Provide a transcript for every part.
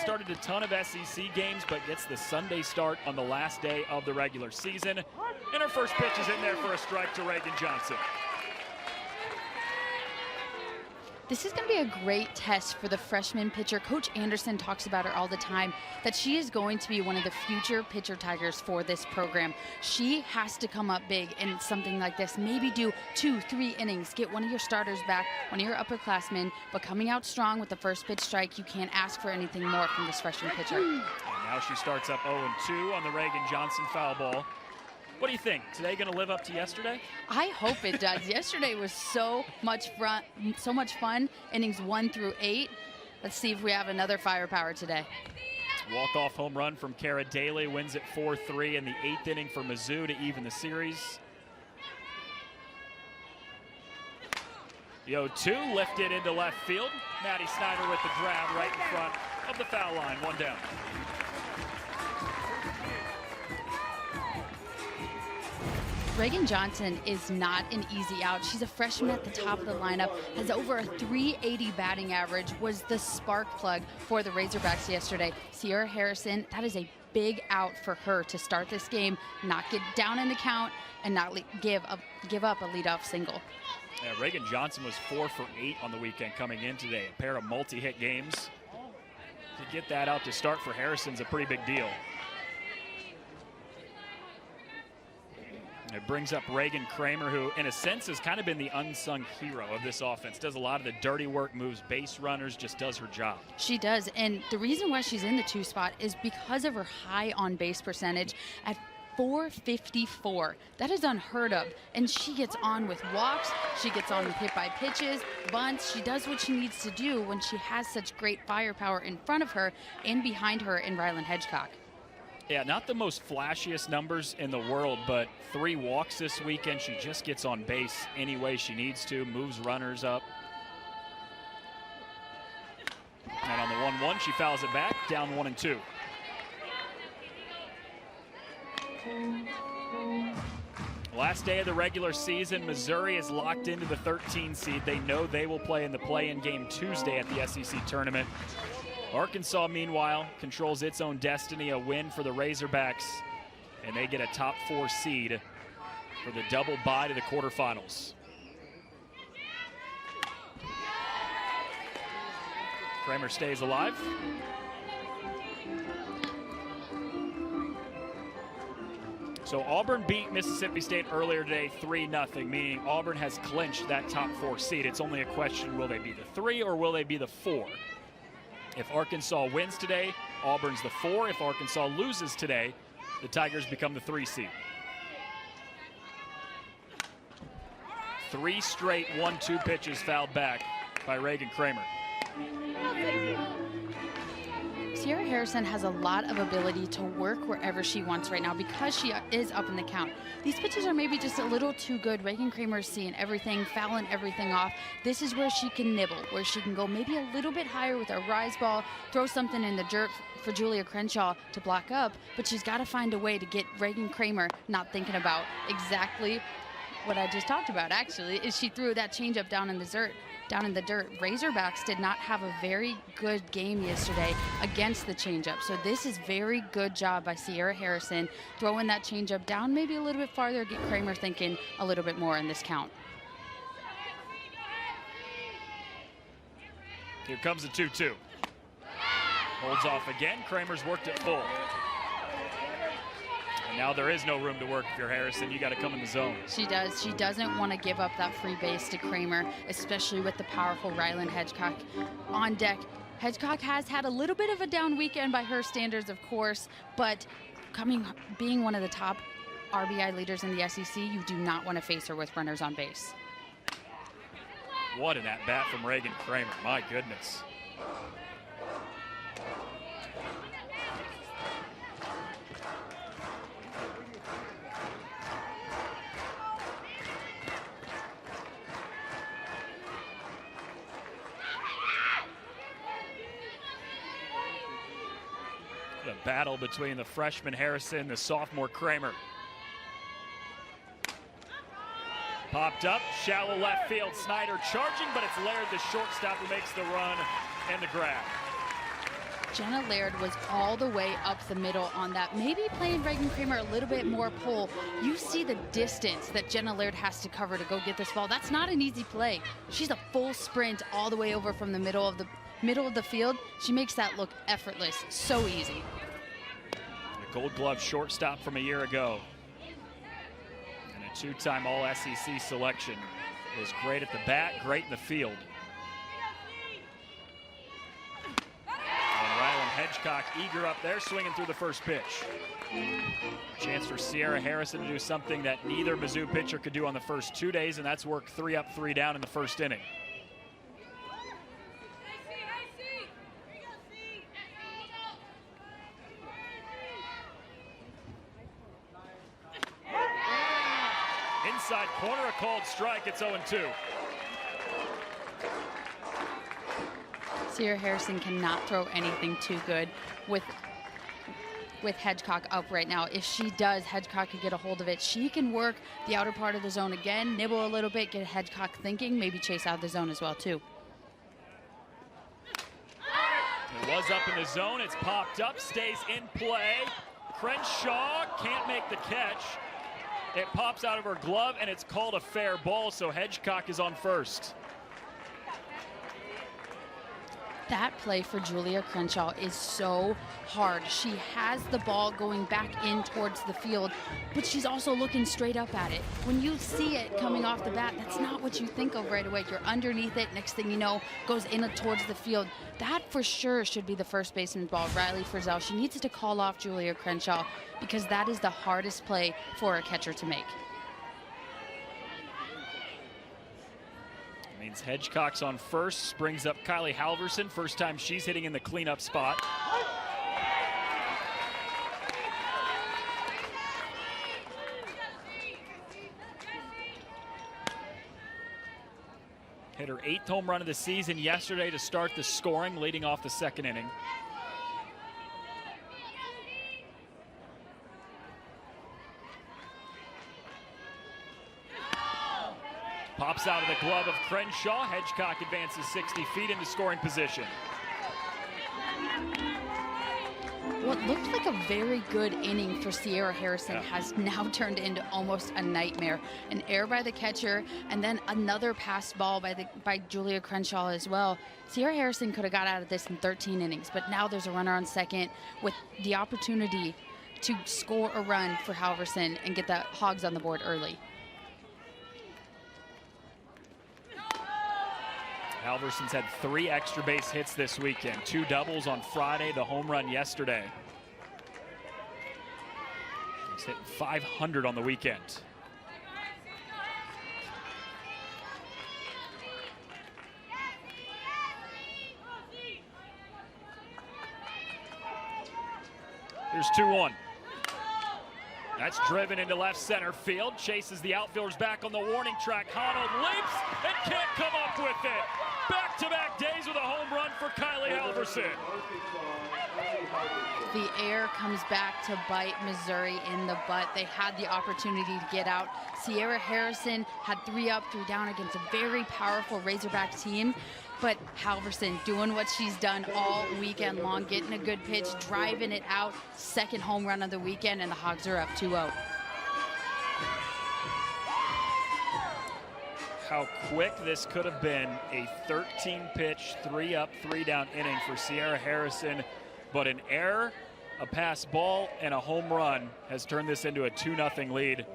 started a ton of SEC games, but gets the Sunday start on the last day of the regular season. And her first pitch is in there for a strike to Reagan Johnson. This is going to be a great test for the freshman pitcher. Coach Anderson talks about her all the time, that she is going to be one of the future pitcher Tigers for this program. She has to come up big in something like this. Maybe do 2-3 innings, get one of your starters back, one of your upperclassmen, but coming out strong with the first pitch strike. You can't ask for anything more from this freshman pitcher. And now she starts up 0-2 on the Reagan Johnson foul ball. What do you think? Today going to live up to yesterday? I hope it does. Yesterday was so much fun. Innings 1 through 8. Let's see if we have another firepower today. Walk-off home run from Kara Daly wins it 4-3 in the 8th inning for Mizzou to even the series. The 0-2 lifted into left field. Maddie Snyder with the grab right in front of the foul line. One down. Reagan Johnson is not an easy out. She's a freshman at the top of the lineup, has over a 380 batting average, was the spark plug for the Razorbacks yesterday. Sierra Harrison, that is a big out for her to start this game, not get down in the count, and not give up a leadoff single. Yeah, Reagan Johnson was 4 for 8 on the weekend coming in today. A pair of multi-hit games. To get that out to start for Harrison's a pretty big deal. It brings up Reagan Kramer, who in a sense has kind of been the unsung hero of this offense. Does a lot of the dirty work, moves base runners, just does her job. She does, and the reason why she's in the 2 spot is because of her high on base percentage at 454. That is unheard of, and she gets on with walks, she gets on with hit by pitches, bunts. She does what she needs to do when she has such great firepower in front of her and behind her in Rylan Hedgecock. Yeah, not the most flashiest numbers in the world, but 3 walks this weekend. She just gets on base any way she needs to, moves runners up. And on the 1-1, she fouls it back, down 1-2. Last day of the regular season, Missouri is locked into the 13 seed. They know they will play in the play-in game Tuesday at the SEC tournament. Arkansas, meanwhile, controls its own destiny, a win for the Razorbacks, and they get a top 4 seed for the double bye to the quarterfinals. Kramer stays alive. So Auburn beat Mississippi State earlier today 3-0, meaning Auburn has clinched that top 4 seed. It's only a question, will they be the 3 or will they be the 4? If Arkansas wins today, Auburn's the 4. If Arkansas loses today, the Tigers become the 3 seed. 3 straight 1-2 pitches fouled back by Reagan Kramer. Sierra Harrison has a lot of ability to work wherever she wants right now because she is up in the count. These pitches are maybe just a little too good. Reagan Kramer is seeing everything, fouling everything off. This is where she can nibble, where she can go maybe a little bit higher with a rise ball, throw something in the dirt for Julia Crenshaw to block up, but she's got to find a way to get Reagan Kramer not thinking about exactly what I just talked about, actually, is she threw that changeup down in the dirt. Razorbacks did not have a very good game yesterday against the changeup. So this is very good job by Sierra Harrison, throwing that changeup down maybe a little bit farther, get Kramer thinking a little bit more in this count. Here comes the 2-2. Holds off again. Kramer's worked it full. Now there is no room to work if you're Harrison. You got to come in the zone. She does. She doesn't want to give up that free base to Kramer, especially with the powerful Rylan Hedgecock on deck. Hedgecock has had a little bit of a down weekend by her standards, of course, but being one of the top RBI leaders in the SEC, you do not want to face her with runners on base. What an at-bat from Reagan Kramer. My goodness. The battle between the freshman Harrison and the sophomore Kramer. Popped up, shallow left field. Snyder charging, but it's Laird, the shortstop, who makes the run and the grab. Jenna Laird was all the way up the middle on that. Maybe playing Reagan Kramer a little bit more pull. You see the distance that Jenna Laird has to cover to go get this ball. That's not an easy play. She's a full sprint all the way over from the middle of the field. She makes that look effortless. So easy. The Gold Glove shortstop from a year ago. And a two-time All-SEC selection. Was great at the bat, great in the field. And Rylan Hedgecock eager up there, swinging through the first pitch. Chance for Sierra Harrison to do something that neither Mizzou pitcher could do on the first 2 days, and that's work 3 up, 3 down in the first inning. Inside corner, a called strike. It's 0-2. Sierra Harrison cannot throw anything too good with Hedgecock up right now. If she does, Hedgecock could get a hold of it. She can work the outer part of the zone again, nibble a little bit, get Hedgecock thinking, maybe chase out the zone as well too. It was up in the zone. It's popped up, stays in play. Crenshaw can't make the catch. It pops out of her glove, and it's called a fair ball, so Hedgecock is on first. That play for Julia Crenshaw is so hard. She has the ball going back in towards the field, but she's also looking straight up at it. When you see it coming off the bat, that's not what you think of right away. You're underneath it. Next thing you know, goes in towards the field. That for sure should be the first baseman's ball. Riley Frizzell, she needs to call off Julia Crenshaw because that is the hardest play for a catcher to make. Means Hedgecock's on first, brings up Kylie Halverson. First time she's hitting in the cleanup spot. Hit her 8th home run of the season yesterday to start the scoring, leading off the second inning. Pops out of the glove of Crenshaw. Hedgecock advances 60 feet into scoring position. What looked like a very good inning for Sierra Harrison has now turned into almost a nightmare. An error by the catcher, and then another passed ball by Julia Crenshaw as well. Sierra Harrison could have got out of this in 13 innings, but now there's a runner on second with the opportunity to score a run for Halverson and get the Hogs on the board early. Halverson's had 3 extra base hits this weekend. 2 doubles on Friday, the home run yesterday. He's hit 500 on the weekend. Here's 2-1. That's driven into left center field. Chases the outfielders back on the warning track. Honnold leaps and can't come up with it. Back-to-back days with a home run for Kylie Halverson. The air comes back to bite Missouri in the butt. They had the opportunity to get out. Sierra Harrison had 3 up, 3 down against a very powerful Razorback team. But Halverson doing what she's done all weekend long, getting a good pitch, driving it out. Second home run of the weekend, and the Hogs are up 2-0. How quick this could have been. A 13-pitch, 3 up, 3 down inning for Sierra Harrison. But an error, a pass ball, and a home run has turned this into a 2-0 lead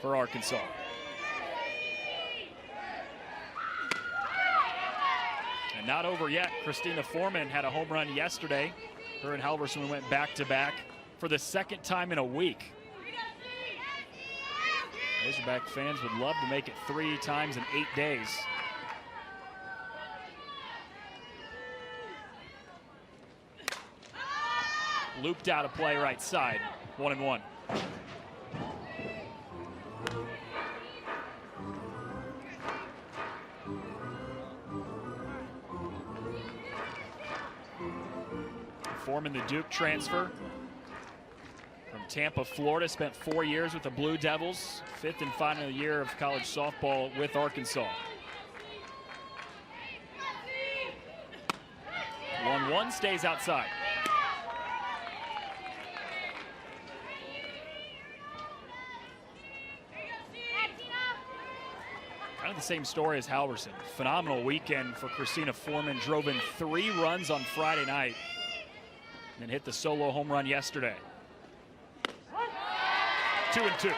for Arkansas. And not over yet. Christina Foreman had a home run yesterday. Her and Halverson went back-to-back for the 2nd time in a week. Razorback fans would love to make it 3 times in 8 days. Looped out of play right side. 1-1. Foreman, the Duke transfer from Tampa, Florida, spent 4 years with the Blue Devils, 5th and final year of college softball with Arkansas. 1-1 1 stays outside. Kind of the same story as Halverson. Phenomenal weekend for Christina Foreman. Drove in 3 runs on Friday night and hit the solo home run yesterday. 2-2.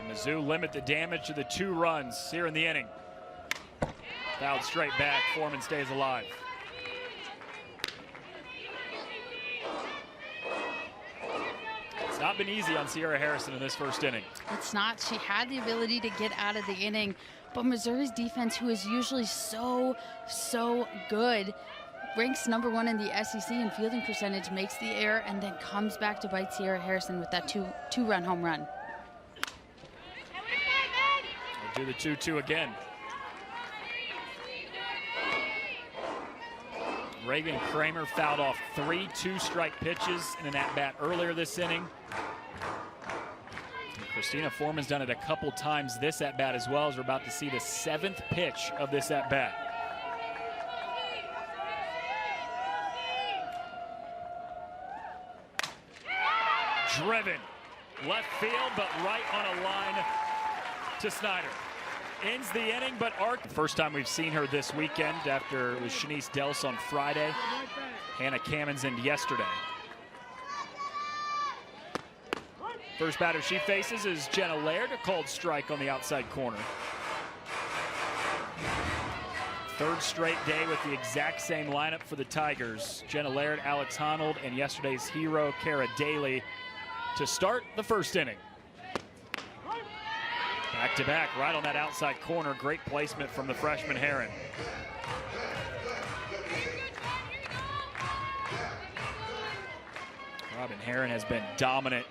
Mizzou limit the damage to the 2 runs here in the inning. Fouled straight back. Foreman stays alive. It's not been easy on Sierra Harrison in this first inning. It's not. She had the ability to get out of the inning, but Missouri's defense, who is usually so good, ranks #1 in the SEC in fielding percentage, makes the error and then comes back to bite Sierra Harrison with that two-run home run. Do the 2-2 again. Reagan Kramer fouled off 3 2-strike pitches in an at-bat earlier this inning. And Christina Foreman's done it a couple times this at-bat as well, as we're about to see the 7th pitch of this at-bat. Driven left field, but right on a line to Snyder. Ends the inning, but first time we've seen her this weekend after it was Shanice Dels on Friday, Hannah Kamenzind yesterday. First batter she faces is Jenna Laird, a called strike on the outside corner. 3rd straight day with the exact same lineup for the Tigers. Jenna Laird, Alex Honnold, and yesterday's hero, Cara Daly, to start the first inning. Back-to-back, right on that outside corner. Great placement from the freshman Heron. Robin Heron has been dominant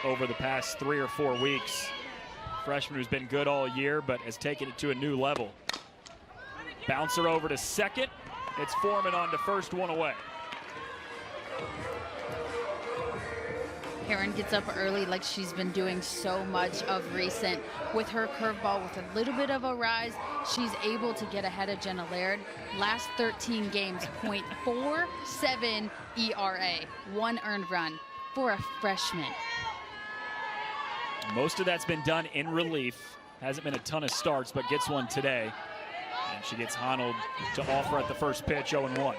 over the past 3 or 4 weeks. Freshman who's been good all year, but has taken it to a new level. Bouncer over to second. It's Foreman on to first, 1 away. Heron gets up early like she's been doing so much of recent. With her curveball with a little bit of a rise, she's able to get ahead of Jenna Laird. Last 13 games, .47 ERA, 1 earned run for a freshman. Most of that's been done in relief. Hasn't been a ton of starts, but gets one today. And she gets Honnold to offer at the first pitch, 0-1.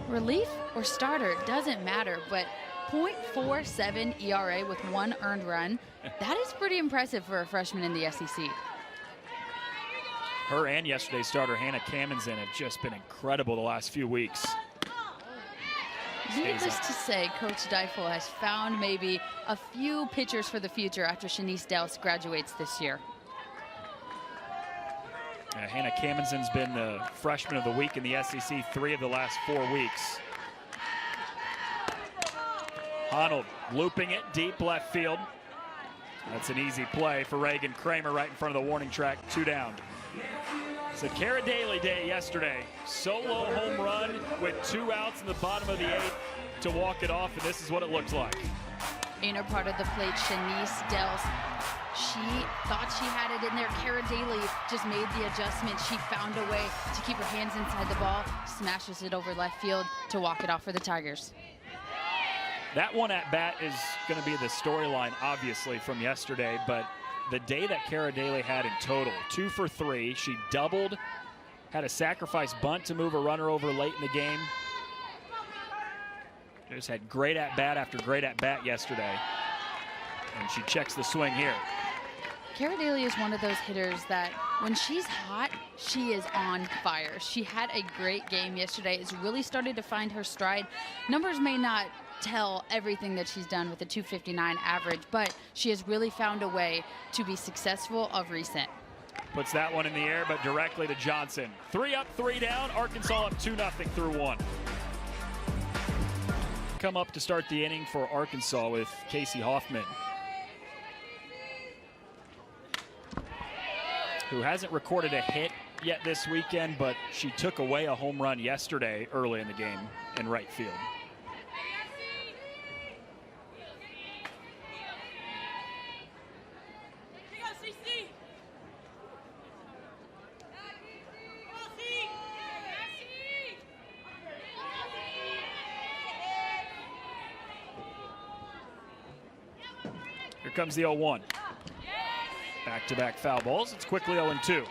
Relief or starter, doesn't matter, but .47 ERA with 1 earned run, that is pretty impressive for a freshman in the SEC. Her and yesterday's starter, Hannah Kamenzind, have just been incredible the last few weeks. Needless to say, Coach Deifel has found maybe a few pitchers for the future after Shanice Dels graduates this year. Hannah Kamenzind's been the freshman of the week in the SEC 3 of the last 4 weeks. Honnold looping it deep left field. That's an easy play for Reagan Kramer right in front of the warning track, 2 down. It's a Cara Daly day yesterday. Solo home run with 2 outs in the bottom of the 8th to walk it off, and this is what it looks like. Inner part of the plate, Shanice Dels. She thought she had it in there. Cara Daly just made the adjustment. She found a way to keep her hands inside the ball, smashes it over left field to walk it off for the Tigers. That one at bat is going to be the storyline, obviously, from yesterday, but the day that Cara Daly had in total, 2 for 3. She doubled, had a sacrifice bunt to move a runner over late in the game. Just had great at bat after great at bat yesterday. And she checks the swing here. Cara Daly is one of those hitters that when she's hot, she is on fire. She had a great game yesterday. It's really started to find her stride. Numbers may not tell everything that she's done with a .259 average, but she has really found a way to be successful of recent. Puts that one in the air, but directly to Johnson. 3 up, 3 down. Arkansas up 2-0 through 1. Come up to start the inning for Arkansas with Casey Hoffman. who hasn't recorded a hit yet this weekend, but she took away a home run yesterday early in the game in right field. Here comes the 0-1. Back-to-back foul balls. It's quickly 0-2.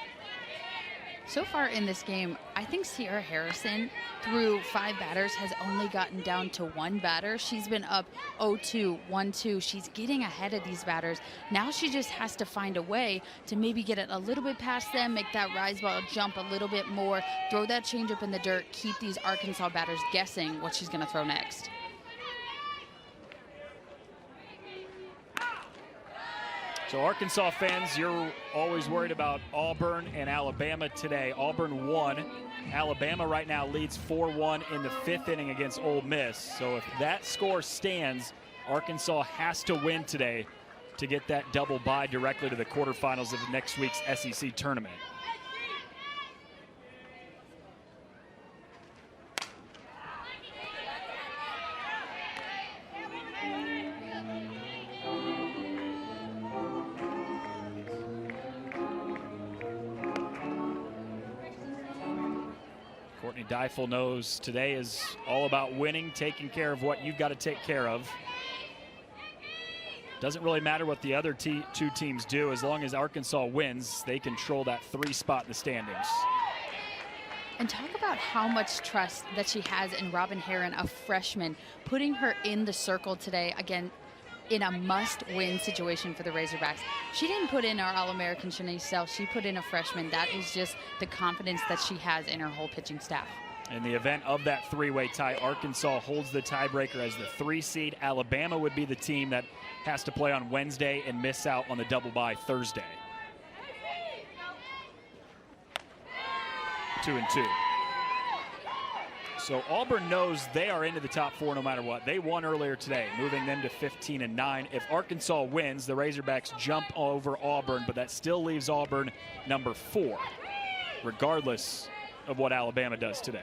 So far in this game, I think Sierra Harrison, through 5 batters, has only gotten down to 1 batter. She's been up 0-2, 1-2. She's getting ahead of these batters. Now she just has to find a way to maybe get it a little bit past them, make that rise ball jump a little bit more, throw that changeup in the dirt, keep these Arkansas batters guessing what she's going to throw next. So Arkansas fans, you're always worried about Auburn and Alabama today. Auburn won. Alabama right now leads 4-1 in the 5th inning against Ole Miss. So if that score stands, Arkansas has to win today to get that double bye directly to the quarterfinals of next week's SEC tournament. Deifel knows today is all about winning, taking care of what you've got to take care of. Doesn't really matter what the other 2 teams do. As long as Arkansas wins, they control that 3 spot in the standings. And talk about how much trust that she has in Robin Herron, a freshman, putting her in the circle today, again, in a must-win situation for the Razorbacks. She didn't put in our All-American Shanice Self. She put in a freshman. That is just the confidence that she has in her whole pitching staff. In the event of that 3-way tie, Arkansas holds the tiebreaker as the 3 seed. Alabama would be the team that has to play on Wednesday and miss out on the double bye Thursday. 2-2. So Auburn knows they are into the top 4 no matter what. They won earlier today, moving them to 15-9. If Arkansas wins, the Razorbacks jump over Auburn, but that still leaves Auburn number 4, regardless of what Alabama does today.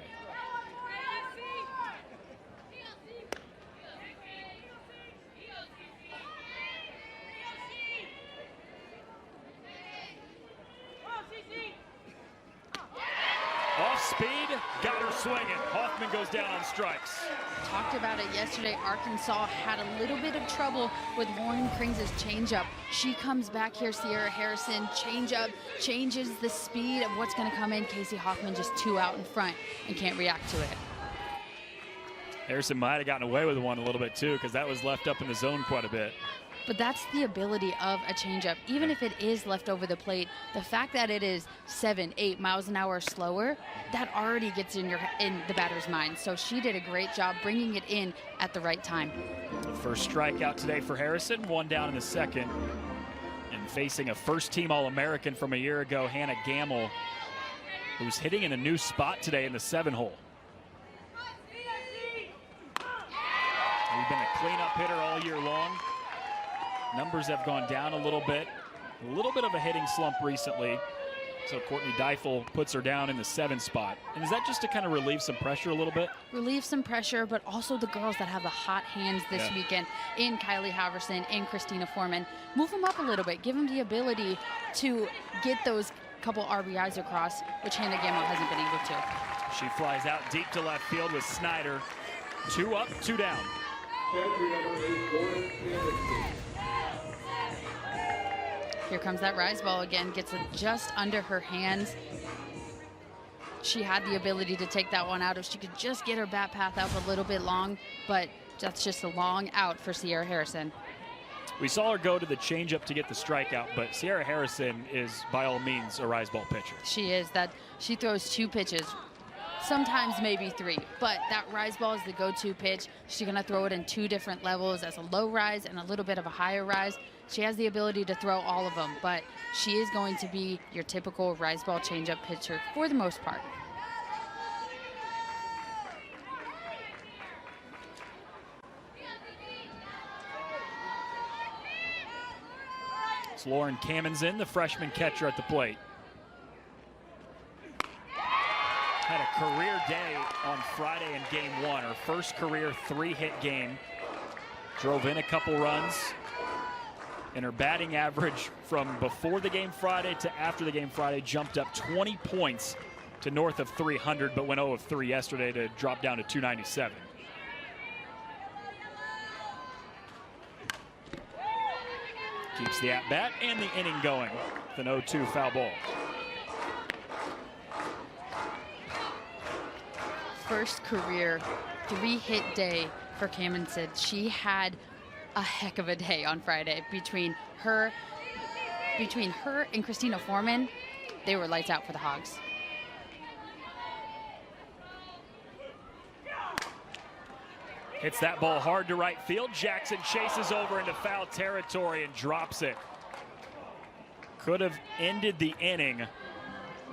Off speed, got her swinging. Hoffman goes down on strikes. Talked about it yesterday. Arkansas had a little bit of trouble with Lauren Krings' changeup. She comes back here, Sierra Harrison, changeup, changes the speed of what's going to come in. Casey Hoffman just 2 out in front and can't react to it. Harrison might have gotten away with one a little bit too, because that was left up in the zone quite a bit. But that's the ability of a changeup. Even if it is left over the plate, the fact that it is 7-8 miles an hour slower, that already gets in the batter's mind. So she did a great job bringing it in at the right time. The first strikeout today for Harrison, 1 down in the 2nd. And facing a first-team All-American from a year ago, Hannah Gamble, who's hitting in a new spot today in the 7-hole. We've been a cleanup hitter all year long. Numbers have gone down a little bit of a hitting slump recently. So Courtney Deifel puts her down in the 7 spot. And is that just to kind of relieve some pressure a little bit? Relieve some pressure, but also the girls that have the hot hands this weekend in Kylie Haverson and Christina Foreman. Move them up a little bit. Give them the ability to get those couple RBIs across, which Hannah Gamble hasn't been able to. She flies out deep to left field with Snyder. 2 up, 2 down. Here comes that rise ball again, gets it just under her hands. She had the ability to take that one out if she could just get her bat path up a little bit long, but that's just a long out for Sierra Harrison. We saw her go to the changeup to get the strikeout, but Sierra Harrison is by all means a rise ball pitcher. She is. She throws 2 pitches, sometimes maybe 3, but that rise ball is the go-to pitch. She's gonna throw it in 2 different levels, as a low rise and a little bit of a higher rise. She has the ability to throw all of them, but she is going to be your typical rise ball changeup pitcher for the most part. It's Lauren Kamenzen, the freshman catcher at the plate. had a career day on Friday in game 1. Her first career 3-hit game. Drove in a couple runs. And her batting average from before the game Friday to after the game Friday jumped up 20 points to north of 300, but went 0 of 3 yesterday to drop down to 297. Keeps the at-bat and the inning going with an 0-2 foul ball. First career 3-hit day for Cameron Sid. She had a heck of a day on Friday. Between her and Christina Foreman, they were lights out for the Hogs. Hits that ball hard to right field. Jackson chases over into foul territory and drops it. Could have ended the inning.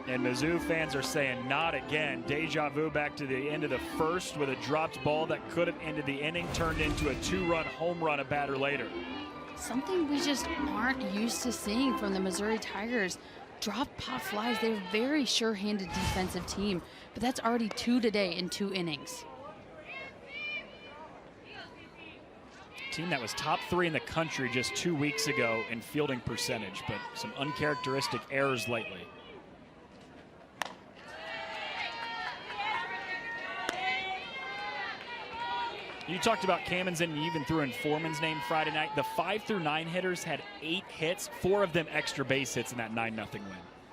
And Mizzou fans are saying not again. Deja vu back to the end of the first with a dropped ball that could have ended the inning, turned into a 2-run home run a batter later. Something we just aren't used to seeing from the Missouri Tigers. Drop pop flies. They're a very sure-handed defensive team, but that's already 2 today in 2 innings. Team that was top 3 in the country just 2 weeks ago in fielding percentage, but some uncharacteristic errors lately. You talked about Kamens and you even threw in Foreman's name Friday night. The 5 through 9 hitters had 8 hits, 4 of them extra base hits in that 9-0 win.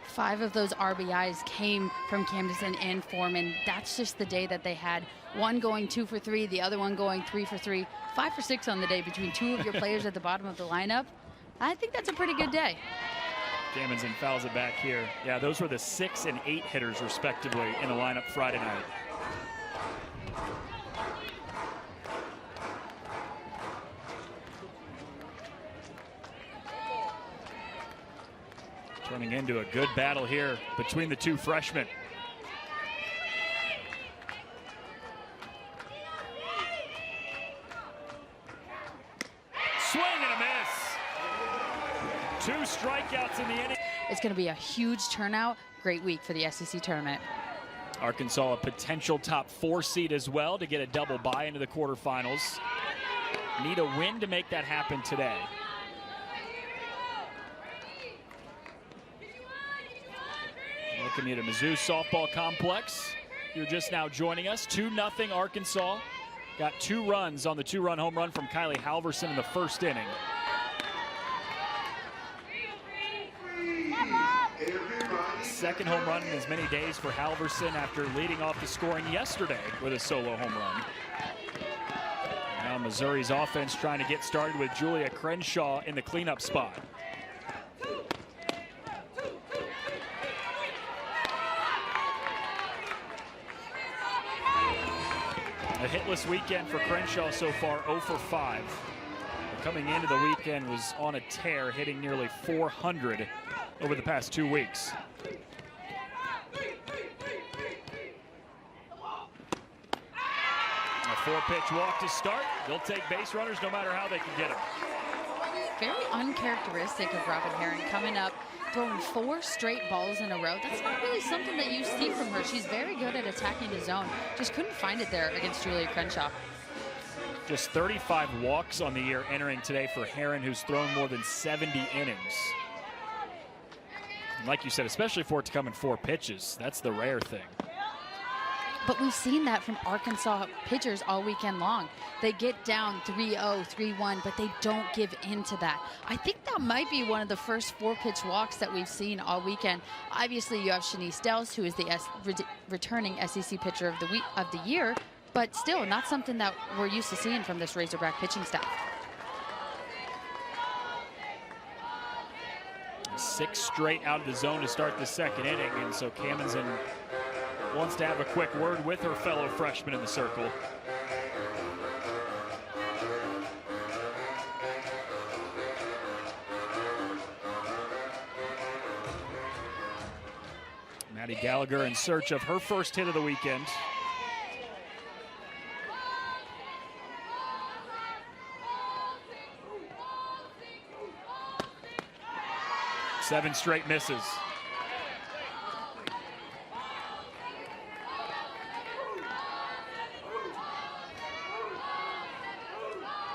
5 of those RBIs came from Camden and Foreman. That's just the day that they had. One going 2 for 3, the other one going 3 for 3, 5 for 6 on the day between 2 of your players at the bottom of the lineup. I think that's a pretty good day. Kamens fouls it back here. Yeah, those were the 6 and 8 hitters respectively in the lineup Friday night. Turning into a good battle here between the 2 freshmen. Swing and a miss. 2 strikeouts in the inning. It's going to be a huge turnout. Great week for the SEC tournament. Arkansas a potential top 4 seed as well to get a double bye into the quarterfinals. Need a win to make that happen today. Welcome you to Mizzou Softball Complex. You're just now joining us. 2-0 Arkansas. Got 2 runs on the 2-run home run from Kylie Halverson in the first inning. Second home run in as many days for Halverson after leading off the scoring yesterday with a solo home run. Now Missouri's offense trying to get started with Julia Crenshaw in the cleanup spot. A hitless weekend for Crenshaw so far, 0 for 5. But coming into the weekend was on a tear, hitting nearly 400 over the past 2 weeks. A 4-pitch walk to start. They'll take base runners no matter how they can get them. Very uncharacteristic of Robin Herring, coming up, throwing 4 straight balls in a row. That's not really something that you see from her. She's very good at attacking the zone. Just couldn't find it there against Julia Crenshaw. Just 35 walks on the year entering today for Herring, who's thrown more than 70 innings. And like you said, especially for it to come in 4 pitches, that's the rare thing. But we've seen that from Arkansas pitchers all weekend long. They get down 3-0, 3-1, but they don't give in to that. I think that might be one of the first 4-pitch walks that we've seen all weekend. Obviously, you have Shanice Dells, who is the returning SEC pitcher of the year, but still not something that we're used to seeing from this Razorback pitching staff. 6 straight out of the zone to start the second inning, and so Kamens wants to have a quick word with her fellow freshman in the circle. Maddie Gallagher in search of her first hit of the weekend. Seven straight misses.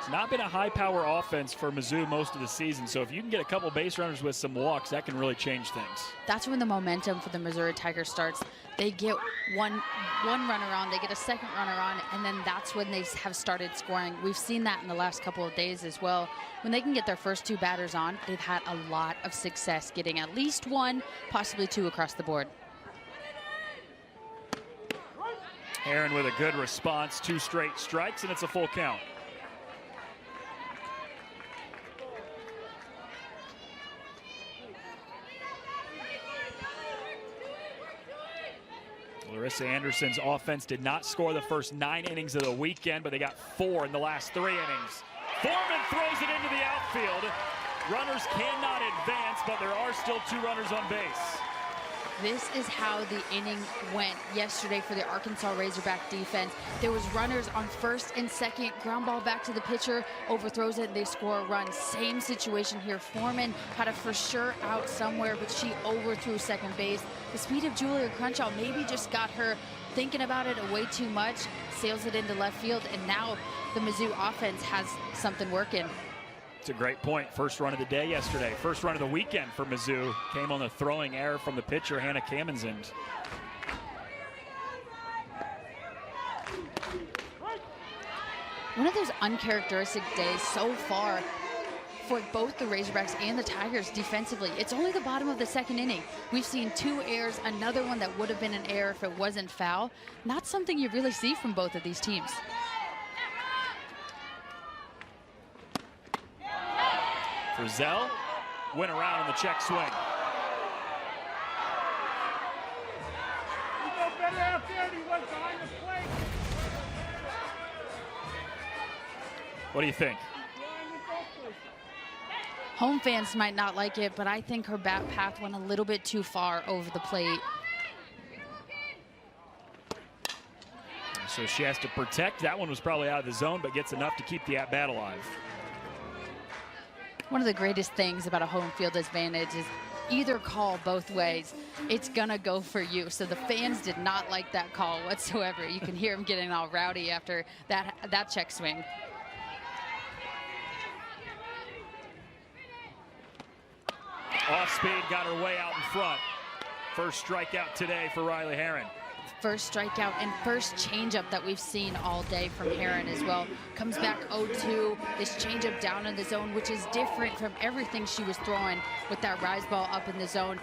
It's not been a high-power offense for Mizzou most of the season, so if you can get a couple base runners with some walks, that can really change things. That's when the momentum for the Missouri Tigers starts. They get one runner on, they get a second runner on, and then that's when they have started scoring. We've seen that in the last couple of days as well. When they can get their first 2 batters on, they've had a lot of success getting at least 1, possibly 2 across the board. Heron with a good response, 2 straight strikes, and it's a full count. Larissa Anderson's offense did not score the first 9 innings of the weekend, but they got 4 in the last 3 innings. Foreman throws it into the outfield. Runners cannot advance, but there are still 2 runners on base. This is how the inning went yesterday for the Arkansas Razorback defense. There was runners on first and second, ground ball back to the pitcher, overthrows it, and they score a run. Same situation here. Foreman had a for sure out somewhere, but she overthrew second base. The speed of Julia Crenshaw maybe just got her thinking about it way too much, sails it into left field, and now the Mizzou offense has something working. It's a great point. First run of the day yesterday. First run of the weekend for Mizzou. Came on the throwing error from the pitcher, Hannah Kamenzend. One of those uncharacteristic days so far for both the Razorbacks and the Tigers defensively. It's only the bottom of the second inning. We've seen 2 errors, another one that would have been an error if it wasn't foul. Not something you really see from both of these teams. Frizzell went around on the check swing. What do you think? Home fans might not like it, but I think her bat path went a little bit too far over the plate. So she has to protect. That one was probably out of the zone, but gets enough to keep the at-bat alive. One of the greatest things about a home field advantage is either call both ways. It's gonna go for you. So the fans did not like that call whatsoever. You can hear them getting all rowdy after that check swing. Off speed, got her way out in front. First strikeout today for Riley Heron. First strikeout and first changeup that we've seen all day from Heron as well. Comes back 0-2. This changeup down in the zone, which is different from everything she was throwing with that rise ball up in the zone.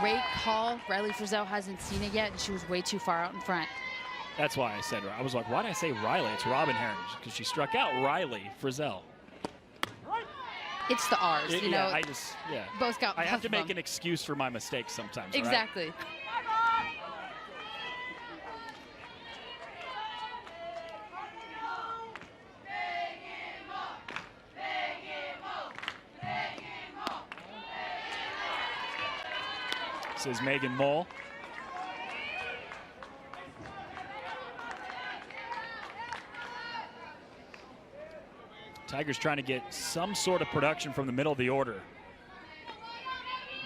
Great call. Riley Frizzell hasn't seen it yet, and she was way too far out in front. That's why I said, I was like, why did I say Riley? It's Robin Heron, because she struck out Riley Frizzell. It's the R's, you know. Both got. I have to make an excuse for my mistakes sometimes. Exactly. Right? This is Megan Mole. Tigers trying to get some sort of production from the middle of the order.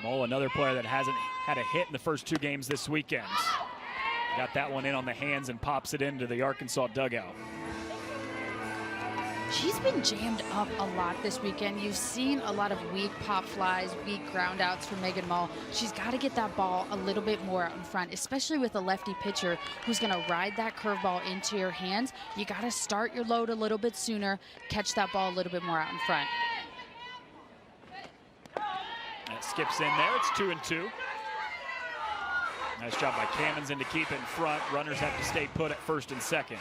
Mole, another player that hasn't had a hit in the first 2 games this weekend. Got that one in on the hands and pops it into the Arkansas dugout. She's been jammed up a lot this weekend. You've seen a lot of weak pop flies, weak ground outs from Megan Mole. She's got to get that ball a little bit more out in front, especially with a lefty pitcher who's going to ride that curveball into your hands. You got to start your load a little bit sooner, catch that ball a little bit more out in front. That skips in there. It's 2-2. Nice job by Kamenzend to keep it in front. Runners have to stay put at first and second.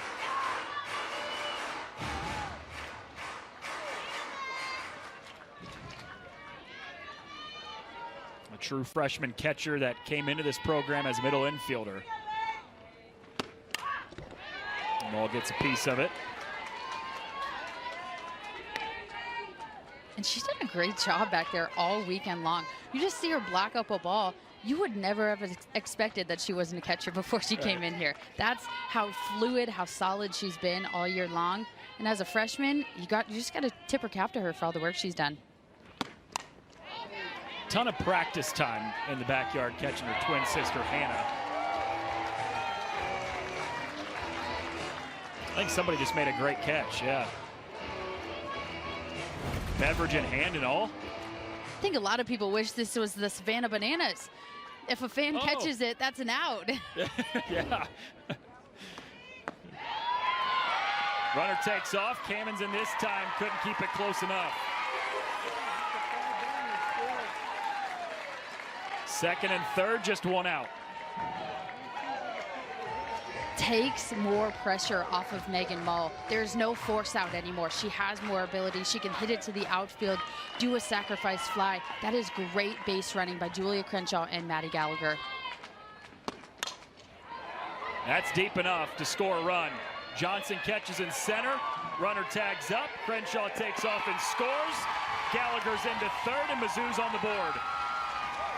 True freshman catcher that came into this program as middle infielder. Mole gets a piece of it. And she's done a great job back there all weekend long. You just see her block up a ball. You would never have expected that she wasn't a catcher before she came in here. That's how fluid, how solid she's been all year long. And as a freshman, you just got to tip her cap to her for all the work she's done. Ton of practice time in the backyard catching her twin sister Hannah. I think somebody just made a great catch, yeah. Beverage in hand and all. I think a lot of people wish this was the Savannah Bananas. If a fan catches it, that's an out. Yeah. Runner takes off. Cannons in this time couldn't keep it close enough. Second and third, just one out. Takes more pressure off of Megan Mull. There's no force out anymore. She has more ability. She can hit it to the outfield, do a sacrifice fly. That is great base running by Julia Crenshaw and Maddie Gallagher. That's deep enough to score a run. Johnson catches in center. Runner tags up. Crenshaw takes off and scores. Gallagher's into third, and Mizzou's on the board.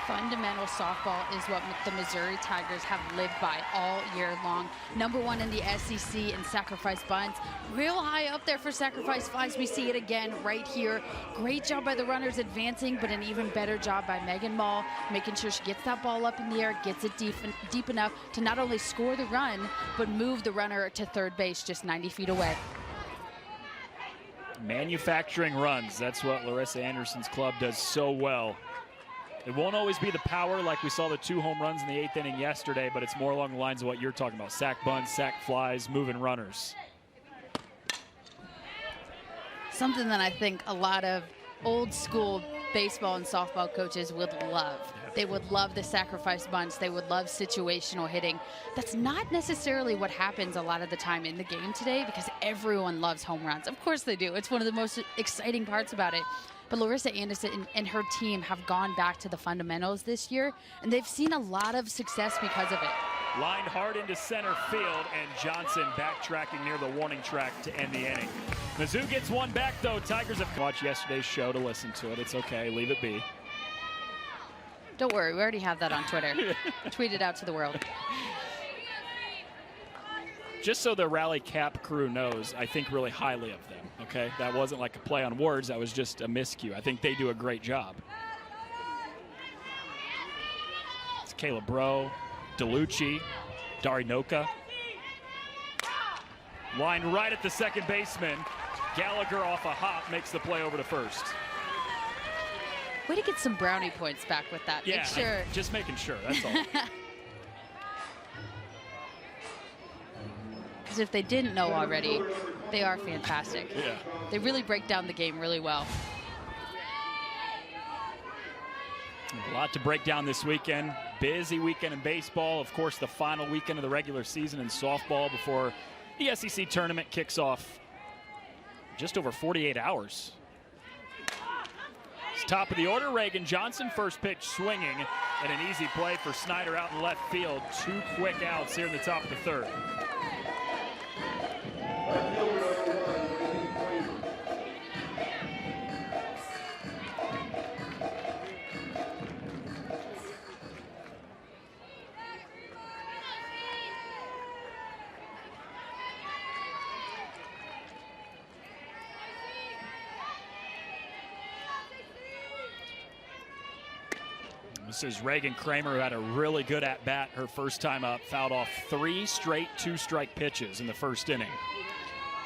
Fundamental softball is what the Missouri Tigers have lived by all year long. #1 in the SEC in sacrifice bunts. Real high up there for sacrifice flies. We see it again right here. Great job by the runners advancing, but an even better job by Megan Mull, making sure she gets that ball up in the air, gets it deep enough to not only score the run, but move the runner to third base just 90 feet away. Manufacturing runs. That's what Larissa Anderson's club does so well. It won't always be the power like we saw the 2 home runs in the 8th inning yesterday, but it's more along the lines of what you're talking about. Sack bunts, sack flies, moving runners. Something that I think a lot of old school baseball and softball coaches would love. They would love the sacrifice bunts. They would love situational hitting. That's not necessarily what happens a lot of the time in the game today because everyone loves home runs. Of course they do. It's one of the most exciting parts about it. But Larissa Anderson and her team have gone back to the fundamentals this year, and they've seen a lot of success because of it. Lined hard into center field, and Johnson backtracking near the warning track to end the inning. Mizzou gets one back, though. Tigers have watched yesterday's show to listen to it. It's okay. Leave it be. Don't worry. We already have that on Twitter. Tweet it out to the world. Just so the Rally Cap crew knows, I think really highly of them, okay? That wasn't like a play on words. That was just a miscue. I think they do a great job. It's Kayla Bro, DeLucci, Dari Noka. Line right at the second baseman. Gallagher off a hop makes the play over to first. Way to get some brownie points back with that. Yeah, Make sure. Just making sure, that's all. Because if they didn't know already, they are fantastic. Yeah. They really break down the game really well. A lot to break down this weekend. Busy weekend in baseball. Of course, the final weekend of the regular season in softball before the SEC tournament kicks off just over 48 hours. It's top of the order. Reagan Johnson, first pitch swinging, and an easy play for Snyder out in left field. 2 quick outs here in the top of the third. This is Reagan Kramer, who had a really good at-bat her first time up, fouled off 3 straight 2-strike pitches in the first inning.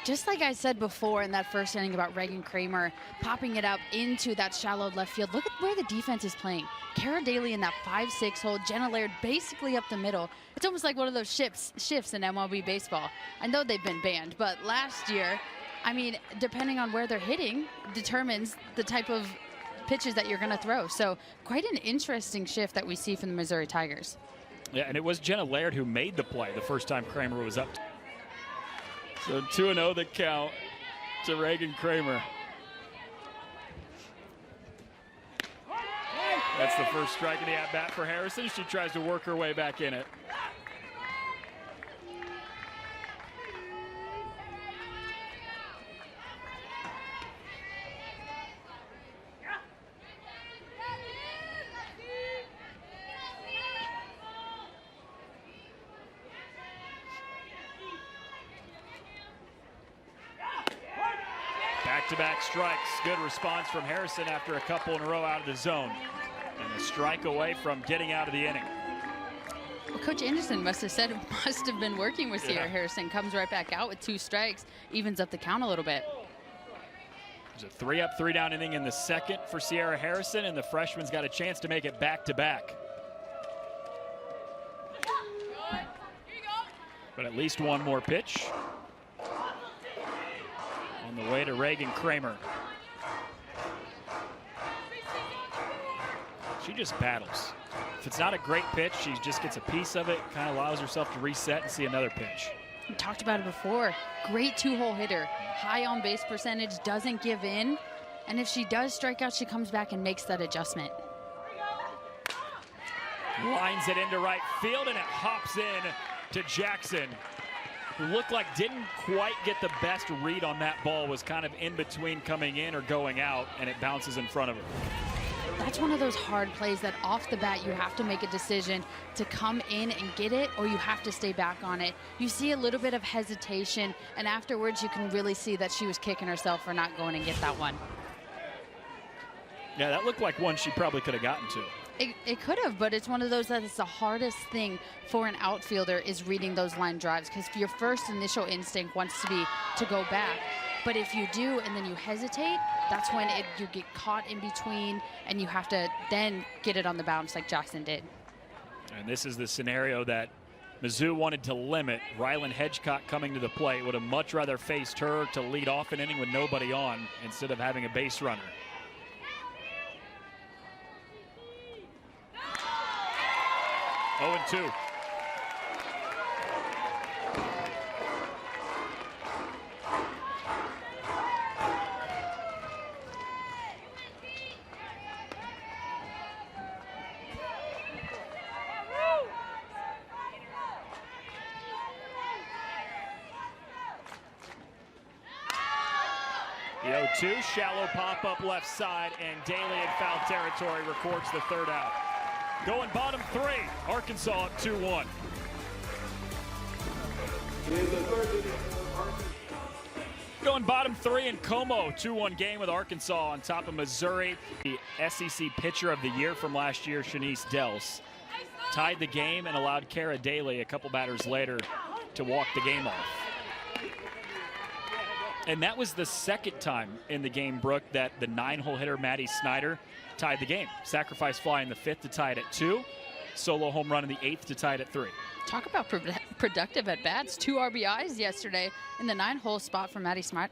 Just like I said before in that first inning about Reagan Kramer popping it up into that shallow left field, look at where the defense is playing. Kara Daly in that 5-6 hole, Jenna Laird basically up the middle. It's almost like one of those shifts in MLB baseball. I know they've been banned, but last year, I mean, depending on where they're hitting, determines the type of pitches that you're going to throw. So quite an interesting shift that we see from the Missouri Tigers. Yeah, and it was Jenna Laird who made the play the first time Kramer was up. So 2-0 the count to Reagan Kramer. That's the first strike of the at-bat for Harrison. She tries to work her way back in it. Back-to-back strikes. Good response from Harrison after a couple in a row out of the zone. And a strike away from getting out of the inning. Well, Coach Anderson must have said it must have been working with Sierra Harrison. Comes right back out with 2 strikes, evens up the count a little bit. There's a 3-up, 3-down inning in the second for Sierra Harrison, and the freshman's got a chance to make it back-to-back. But at least one more pitch. On the way to Reagan Kramer. She just battles. If it's not a great pitch, she just gets a piece of it, kind of allows herself to reset and see another pitch. We talked about it before. Great two-hole hitter. High on base percentage, doesn't give in. And if she does strike out, she comes back and makes that adjustment. Lines it into right field, and it hops in to Jackson, who looked like didn't quite get the best read on that ball, was kind of in between coming in or going out, and it bounces in front of her. That's one of those hard plays that off the bat you have to make a decision to come in and get it, or you have to stay back on it. You see a little bit of hesitation, and afterwards you can really see that she was kicking herself for not going and get that one. Yeah, that looked like one she probably could have gotten to. It could have, but it's one of those that it's the hardest thing for an outfielder is reading those line drives, because your first initial instinct wants to be to go back. But if you do and then you hesitate, that's when you get caught in between and you have to then get it on the bounce like Jackson did. And this is the scenario that Mizzou wanted to limit. Rylan Hedgecock coming to the plate would have much rather faced her to lead off an inning with nobody on instead of having a base runner. Oh, 0-2. The 0-2, shallow pop-up left side, and Daly in foul territory records the third out. Going bottom three, Arkansas up 2-1. Going bottom three in Como, 2-1 game with Arkansas on top of Missouri. The SEC Pitcher of the Year from last year, Shanice Dels, tied the game and allowed Kara Daly a couple batters later to walk the game off. And that was the second time in the game, Brooke, that the 9-hole hitter Maddie Snyder tied the game. Sacrifice fly in the 5th to tie it at 2. Solo home run in the 8th to tie it at 3. Talk about productive at bats. 2 RBIs yesterday in the 9-hole spot for Maddie Snyder.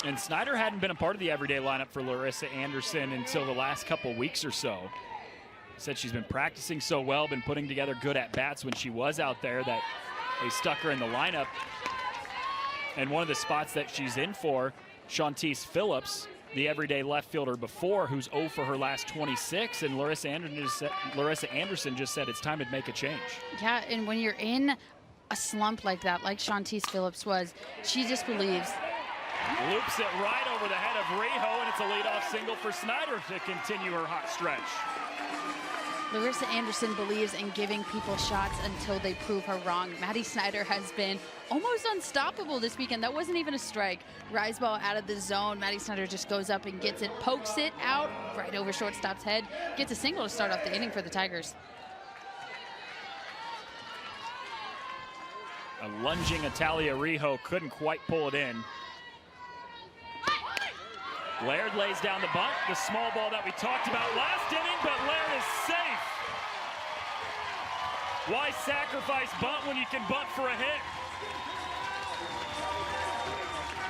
And Snyder hadn't been a part of the everyday lineup for Larissa Anderson until the last couple weeks or so. Said she's been practicing so well, been putting together good at-bats when she was out there, that they stuck her in the lineup. And one of the spots that she's in for, Shantice Phillips, the everyday left fielder before, who's 0 for her last 26, and Larissa Anderson just said it's time to make a change. Yeah, and when you're in a slump like that, like Shantice Phillips was, she just believes. Loops it right over the head of Rijo, and it's a leadoff single for Snyder to continue her hot stretch. Larissa Anderson believes in giving people shots until they prove her wrong. Maddie Snyder has been almost unstoppable this weekend. That wasn't even a strike. Rise ball out of the zone. Maddie Snyder just goes up and gets it, pokes it out right over shortstop's head. Gets a single to start off the inning for the Tigers. A lunging Italia Rijo couldn't quite pull it in. Laird lays down the bunt, the small ball that we talked about last inning, but Laird is safe. Why sacrifice bunt when you can bunt for a hit?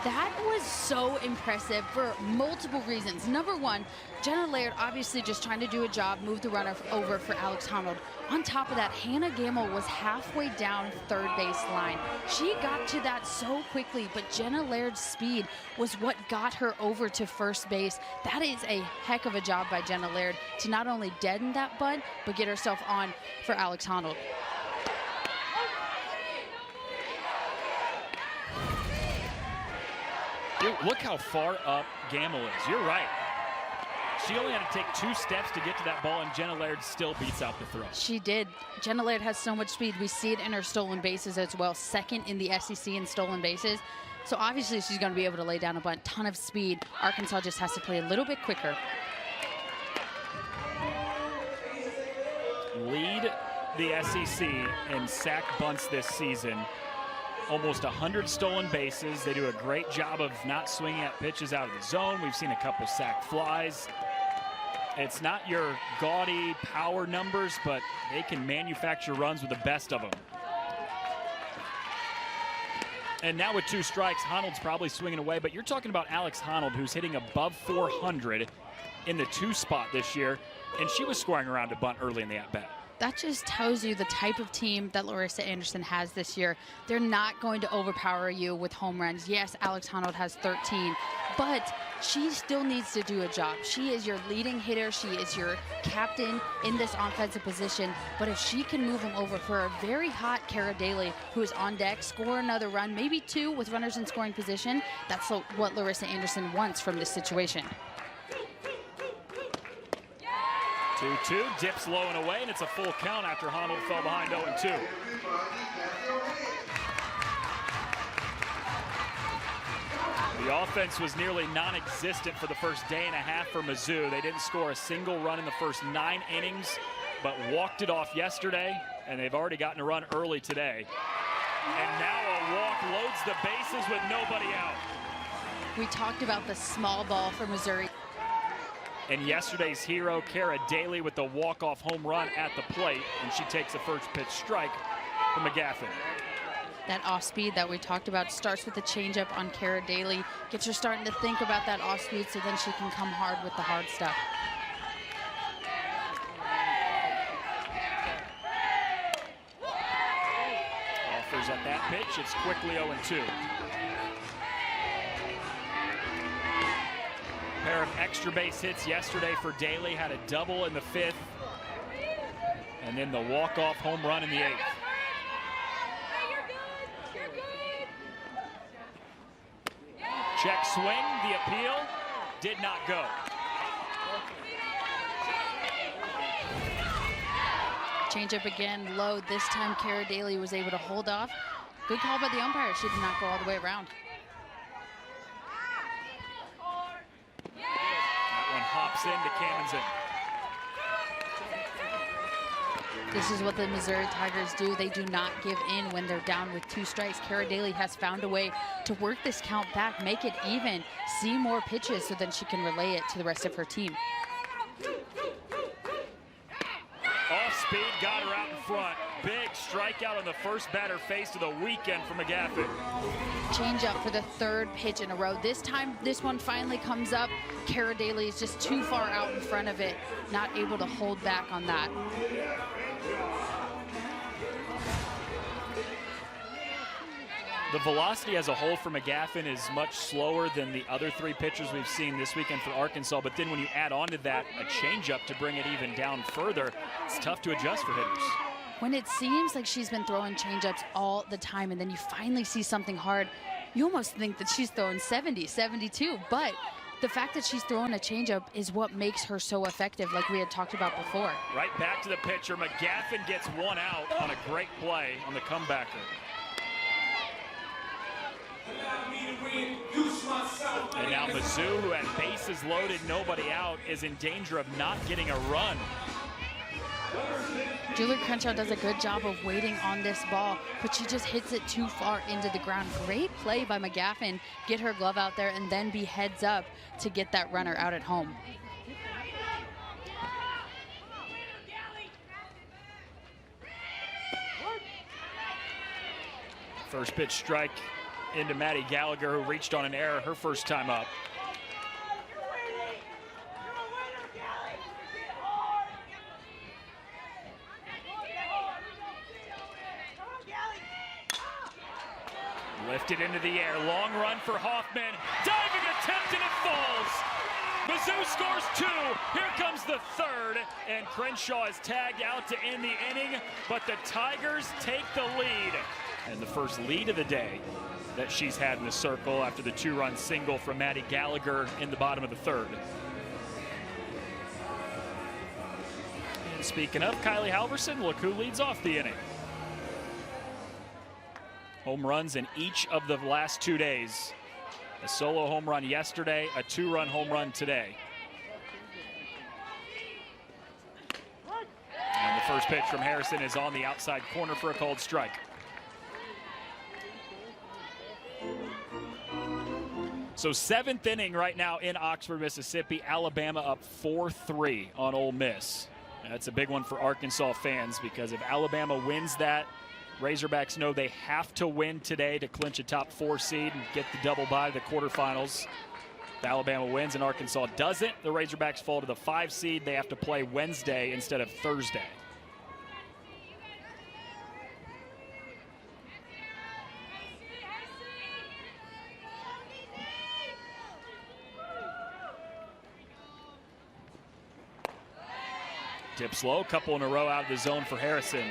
That was so impressive for multiple reasons. Number one, Jenna Laird obviously just trying to do a job, move the runner over for Alex Honnold. On top of that, Hannah Gamble was halfway down third base line. She got to that so quickly, but Jenna Laird's speed was what got her over to first base. That is a heck of a job by Jenna Laird to not only deaden that bunt, but get herself on for Alex Honnold. Dude, look how far up Gamble is. You're right. She only had to take 2 steps to get to that ball, and Jenna Laird still beats out the throw. She did. Jenna Laird has so much speed. We see it in her stolen bases as well. Second in the SEC in stolen bases. So obviously she's going to be able to lay down a bunt. Ton of speed. Arkansas just has to play a little bit quicker. lead the SEC in sack bunts this season. Almost 100 stolen bases. They do a great job of not swinging at pitches out of the zone. We've seen a couple sack flies. It's not your gaudy power numbers, but they can manufacture runs with the best of them. And now with 2 strikes, Honnold's probably swinging away, but you're talking about Alex Honnold, who's hitting above 400 in the 2 spot this year, and she was scoring around a bunt early in the at-bat. That just tells you the type of team that Larissa Anderson has this year. They're not going to overpower you with home runs. Yes, Alex Honnold has 13, but she still needs to do a job. She is your leading hitter. She is your captain in this offensive position. But if she can move him over for a very hot Cara Daly, who is on deck, score another run, maybe 2 with runners in scoring position, that's what Larissa Anderson wants from this situation. 2-2, dips low and away, and it's a full count after Honnold fell behind 0-2. The offense was nearly non-existent for the first day and a half for Mizzou. They didn't score a single run in the first 9 innings, but walked it off yesterday, and they've already gotten a run early today. And now a walk loads the bases with nobody out. We talked about the small ball for Missouri. And yesterday's hero, Cara Daly, with the walk-off home run at the plate, and she takes a first pitch strike from McGaffin. That off speed that we talked about starts with the changeup on Cara Daly, gets her starting to think about that off speed so then she can come hard with the hard stuff. Offers at that pitch, it's quickly 0-2. Pair of extra base hits yesterday for Daly, had a double in the 5th, and then the walk-off home run in the 8th. Check swing, the appeal did not go. Changeup again, low. This time Cara Daly was able to hold off. Good call by the umpire. She did not go all the way around. Hops into Kamenzen. This is what the Missouri Tigers do. They do not give in when they're down with 2 strikes. Cara Daly has found a way to work this count back, make it even, see more pitches so then she can relay it to the rest of her team. Off speed, got her out in front. Big strikeout on the first batter faced of the weekend for McGaffin. Change up for the 3rd pitch in a row. This time, this one finally comes up. Cara Daly is just too far out in front of it, not able to hold back on that. The velocity as a whole for McGaffin is much slower than the other 3 pitchers we've seen this weekend for Arkansas, but then when you add on to that a changeup to bring it even down further, it's tough to adjust for hitters. When it seems like she's been throwing changeups all the time and then you finally see something hard, you almost think that she's throwing 70, 72, but the fact that she's throwing a changeup is what makes her so effective, like we had talked about before. Right back to the pitcher. McGaffin gets 1 out on a great play on the comebacker. And now Mizzou, who had bases loaded, nobody out, is in danger of not getting a run. Julie Crenshaw does a good job of waiting on this ball, but she just hits it too far into the ground. Great play by McGaffin. Get her glove out there and then be heads up to get that runner out at home. First pitch strike into Maddie Gallagher, who reached on an error her first time up. Lifted into the air, long run for Hoffman. Diving attempt and it falls. Mizzou scores 2. Here comes the 3rd, and Crenshaw is tagged out to end the inning, but the Tigers take the lead. And the first lead of the day that she's had in the circle after the 2-run single from Maddie Gallagher in the bottom of the 3rd. And speaking of Kylie Halverson, look who leads off the inning. Home runs in each of the last 2 days. A solo home run yesterday, a 2-run home run today. And the first pitch from Harrison is on the outside corner for a called strike. So 7th inning right now in Oxford, Mississippi. Alabama up 4-3 on Ole Miss. That's a big one for Arkansas fans because if Alabama wins that, Razorbacks know they have to win today to clinch a top 4 seed and get the double bye to the quarterfinals. If Alabama wins and Arkansas doesn't, the Razorbacks fall to the 5 seed. They have to play Wednesday instead of Thursday. Dips low, couple in a row out of the zone for Harrison.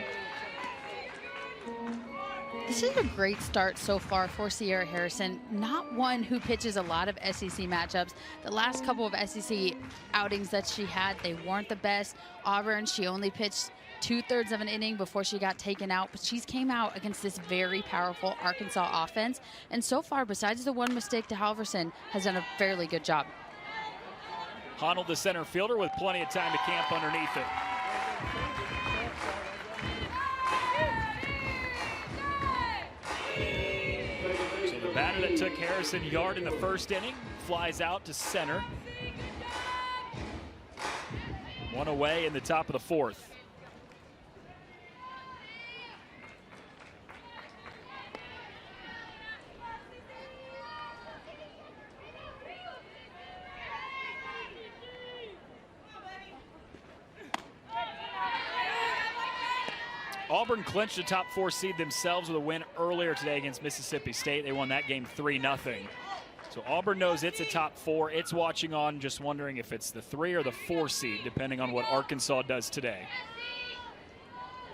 This is a great start so far for Sierra Harrison. Not one who pitches a lot of SEC matchups. The last couple of SEC outings that she had, they weren't the best. Auburn, she only pitched 2/3 of an inning before she got taken out, but she's came out against this very powerful Arkansas offense. And so far, besides the one mistake to Halverson, has done a fairly good job. Honnold, the center fielder, with plenty of time to camp underneath it. So the batter that took Harrison yard in the first inning flies out to center. One away in the top of the 4th. Auburn clinched a top 4 seed themselves with a win earlier today against Mississippi State. They won that game 3-0. So Auburn knows it's a top 4. It's watching on, just wondering if it's the 3 or the 4 seed, depending on what Arkansas does today.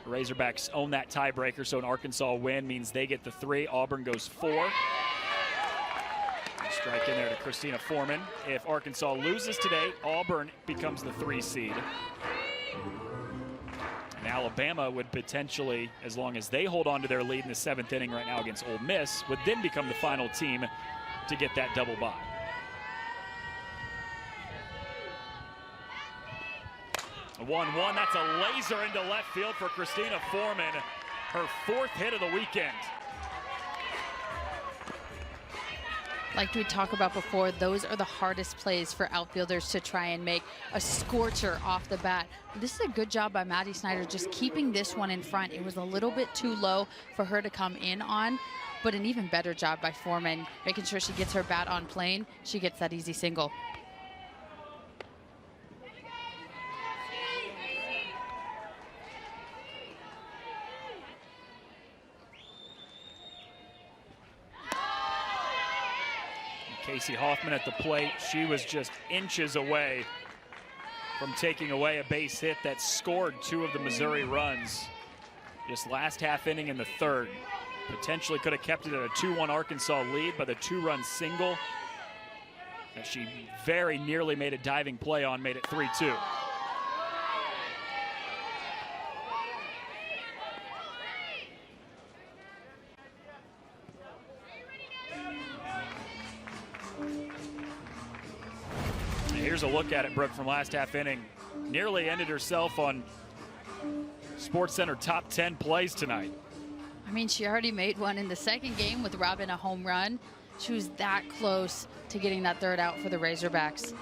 The Razorbacks own that tiebreaker, so an Arkansas win means they get the 3. Auburn goes 4. Strike in there to Christina Foreman. If Arkansas loses today, Auburn becomes the 3 seed. And Alabama would potentially, as long as they hold on to their lead in the 7th inning right now against Ole Miss, would then become the final team to get that double bye. A 1-1, that's a laser into left field for Christina Foreman, her 4th hit of the weekend. Like we talked about before, those are the hardest plays for outfielders to try and make a scorcher off the bat. This is a good job by Maddie Snyder just keeping this one in front. It was a little bit too low for her to come in on, but an even better job by Foreman, making sure she gets her bat on plane. She gets that easy single. Casey Hoffman at the plate. She was just inches away from taking away a base hit that scored 2 of the Missouri runs. Just last half inning in the 3rd. Potentially could have kept it at a 2-1 Arkansas lead by the 2-run single that she very nearly made a diving play on, made it 3-2. Here's a look at it, Brooke, from last half inning. Nearly ended herself on SportsCenter top 10 plays tonight. I mean, she already made one in the 2nd game with robbing a home run. She was that close to getting that 3rd out for the Razorbacks.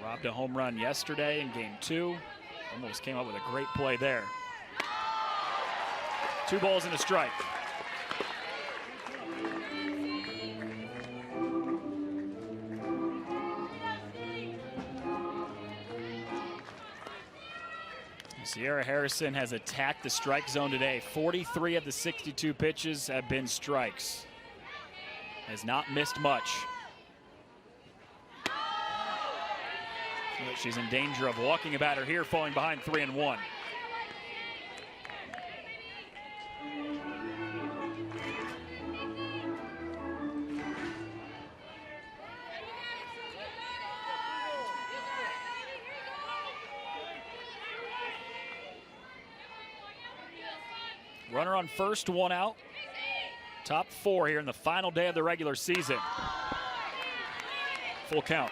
Robbed a home run yesterday in game 2. Almost came up with a great play there. 2 balls and a strike. Sierra Harrison has attacked the strike zone today. 43 of the 62 pitches have been strikes. Has not missed much. She's in danger of walking a batter here, falling behind 3-1. Runner on first, one out. Top 4 here in the final day of the regular season. Full count.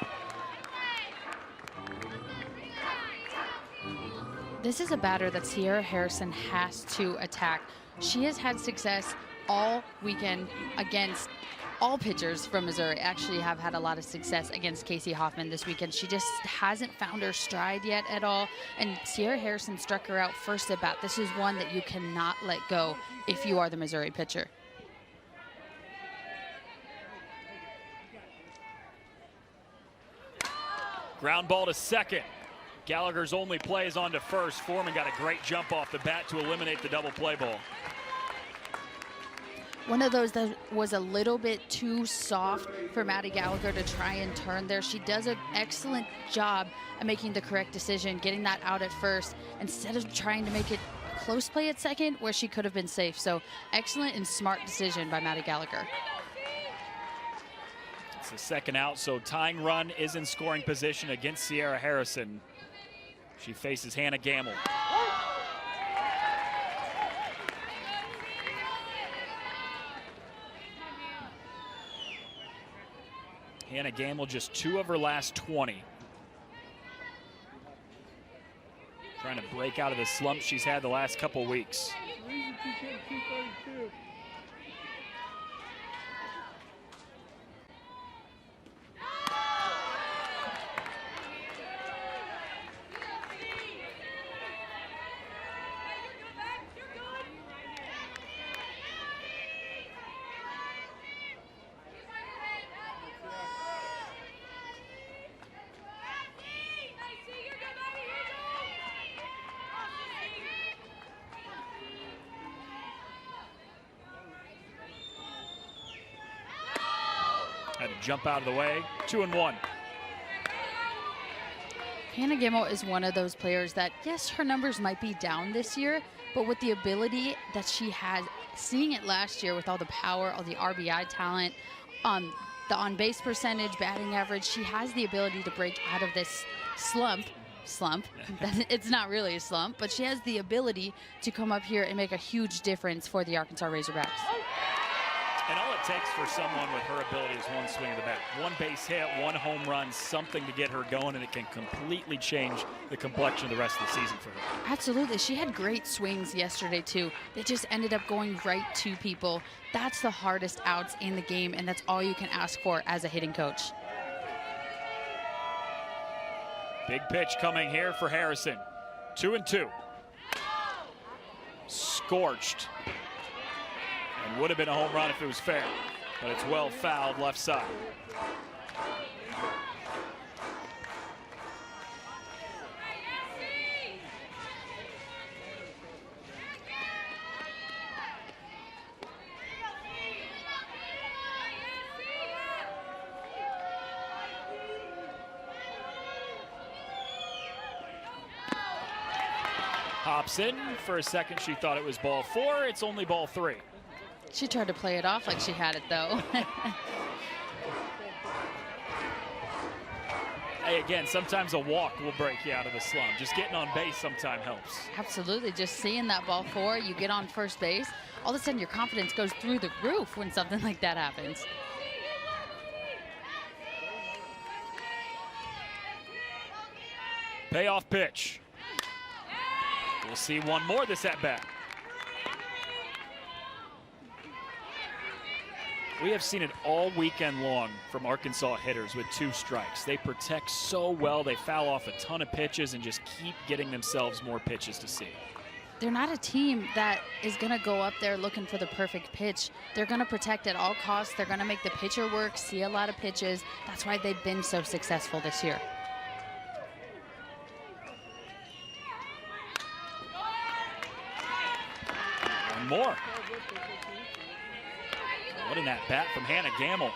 This is a batter that Sierra Harrison has to attack. She has had success all weekend against all pitchers from Missouri. Actually have had a lot of success against Casey Hoffman this weekend. She just hasn't found her stride yet at all. And Sierra Harrison struck her out first at bat. This is one that you cannot let go if you are the Missouri pitcher. Ground ball to second. Gallagher's only play is on to first. Foreman got a great jump off the bat to eliminate the double play ball. One of those that was a little bit too soft for Maddie Gallagher to try and turn there. She does an excellent job at making the correct decision, getting that out at first, instead of trying to make it a close play at second where she could have been safe. So excellent and smart decision by Maddie Gallagher. It's the second out, so tying run is in scoring position against Sierra Harrison. She faces Hannah Gamble. Hannah Gamble just 2 of her last 20. Trying to break out of the slump she's had the last couple weeks. Had to jump out of the way. 2-1. Hannah Gamble is one of those players that, yes, her numbers might be down this year, but with the ability that she has, seeing it last year with all the power, all the RBI talent, the on-base percentage, batting average, she has the ability to break out of this slump. It's not really a slump, but she has the ability to come up here and make a huge difference for the Arkansas Razorbacks. And all it takes for someone with her ability is one swing of the bat. One base hit, one home run, something to get her going, and it can completely change the complexion of the rest of the season for her. Absolutely. She had great swings yesterday, too. They just ended up going right to people. That's the hardest outs in the game, and that's all you can ask for as a hitting coach. Big pitch coming here for Harrison. 2-2. Scorched. And would have been a home run if it was fair, but it's well fouled left side. Hops in. For a second, she thought it was ball 4. It's only ball 3. She tried to play it off like she had it, though. Hey, again, sometimes a walk will break you out of the slump. Just getting on base sometimes helps. Absolutely. Just seeing that ball 4, you get on first base, all of a sudden your confidence goes through the roof when something like that happens. Payoff pitch. We'll see one more this at-bat. We have seen it all weekend long from Arkansas hitters with 2 strikes. They protect so well. They foul off a ton of pitches and just keep getting themselves more pitches to see. They're not a team that is going to go up there looking for the perfect pitch. They're going to protect at all costs. They're going to make the pitcher work, see a lot of pitches. That's why they've been so successful this year. One more. What an at-bat from Hannah Gamble.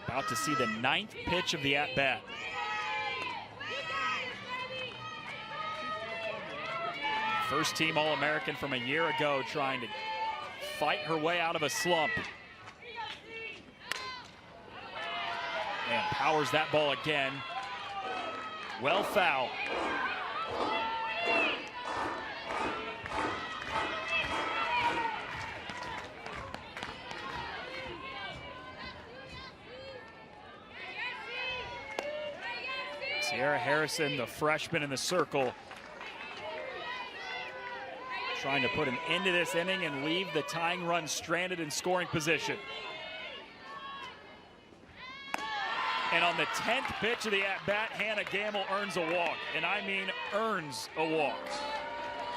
About to see the 9th pitch of the at-bat. First team All-American from a year ago, trying to fight her way out of a slump. And powers that ball again. Well foul. Sierra Harrison, the freshman in the circle, trying to put an end to this inning and leave the tying run stranded in scoring position. And on the 10th pitch of the at-bat, Hannah Gamble earns a walk. And I mean earns a walk.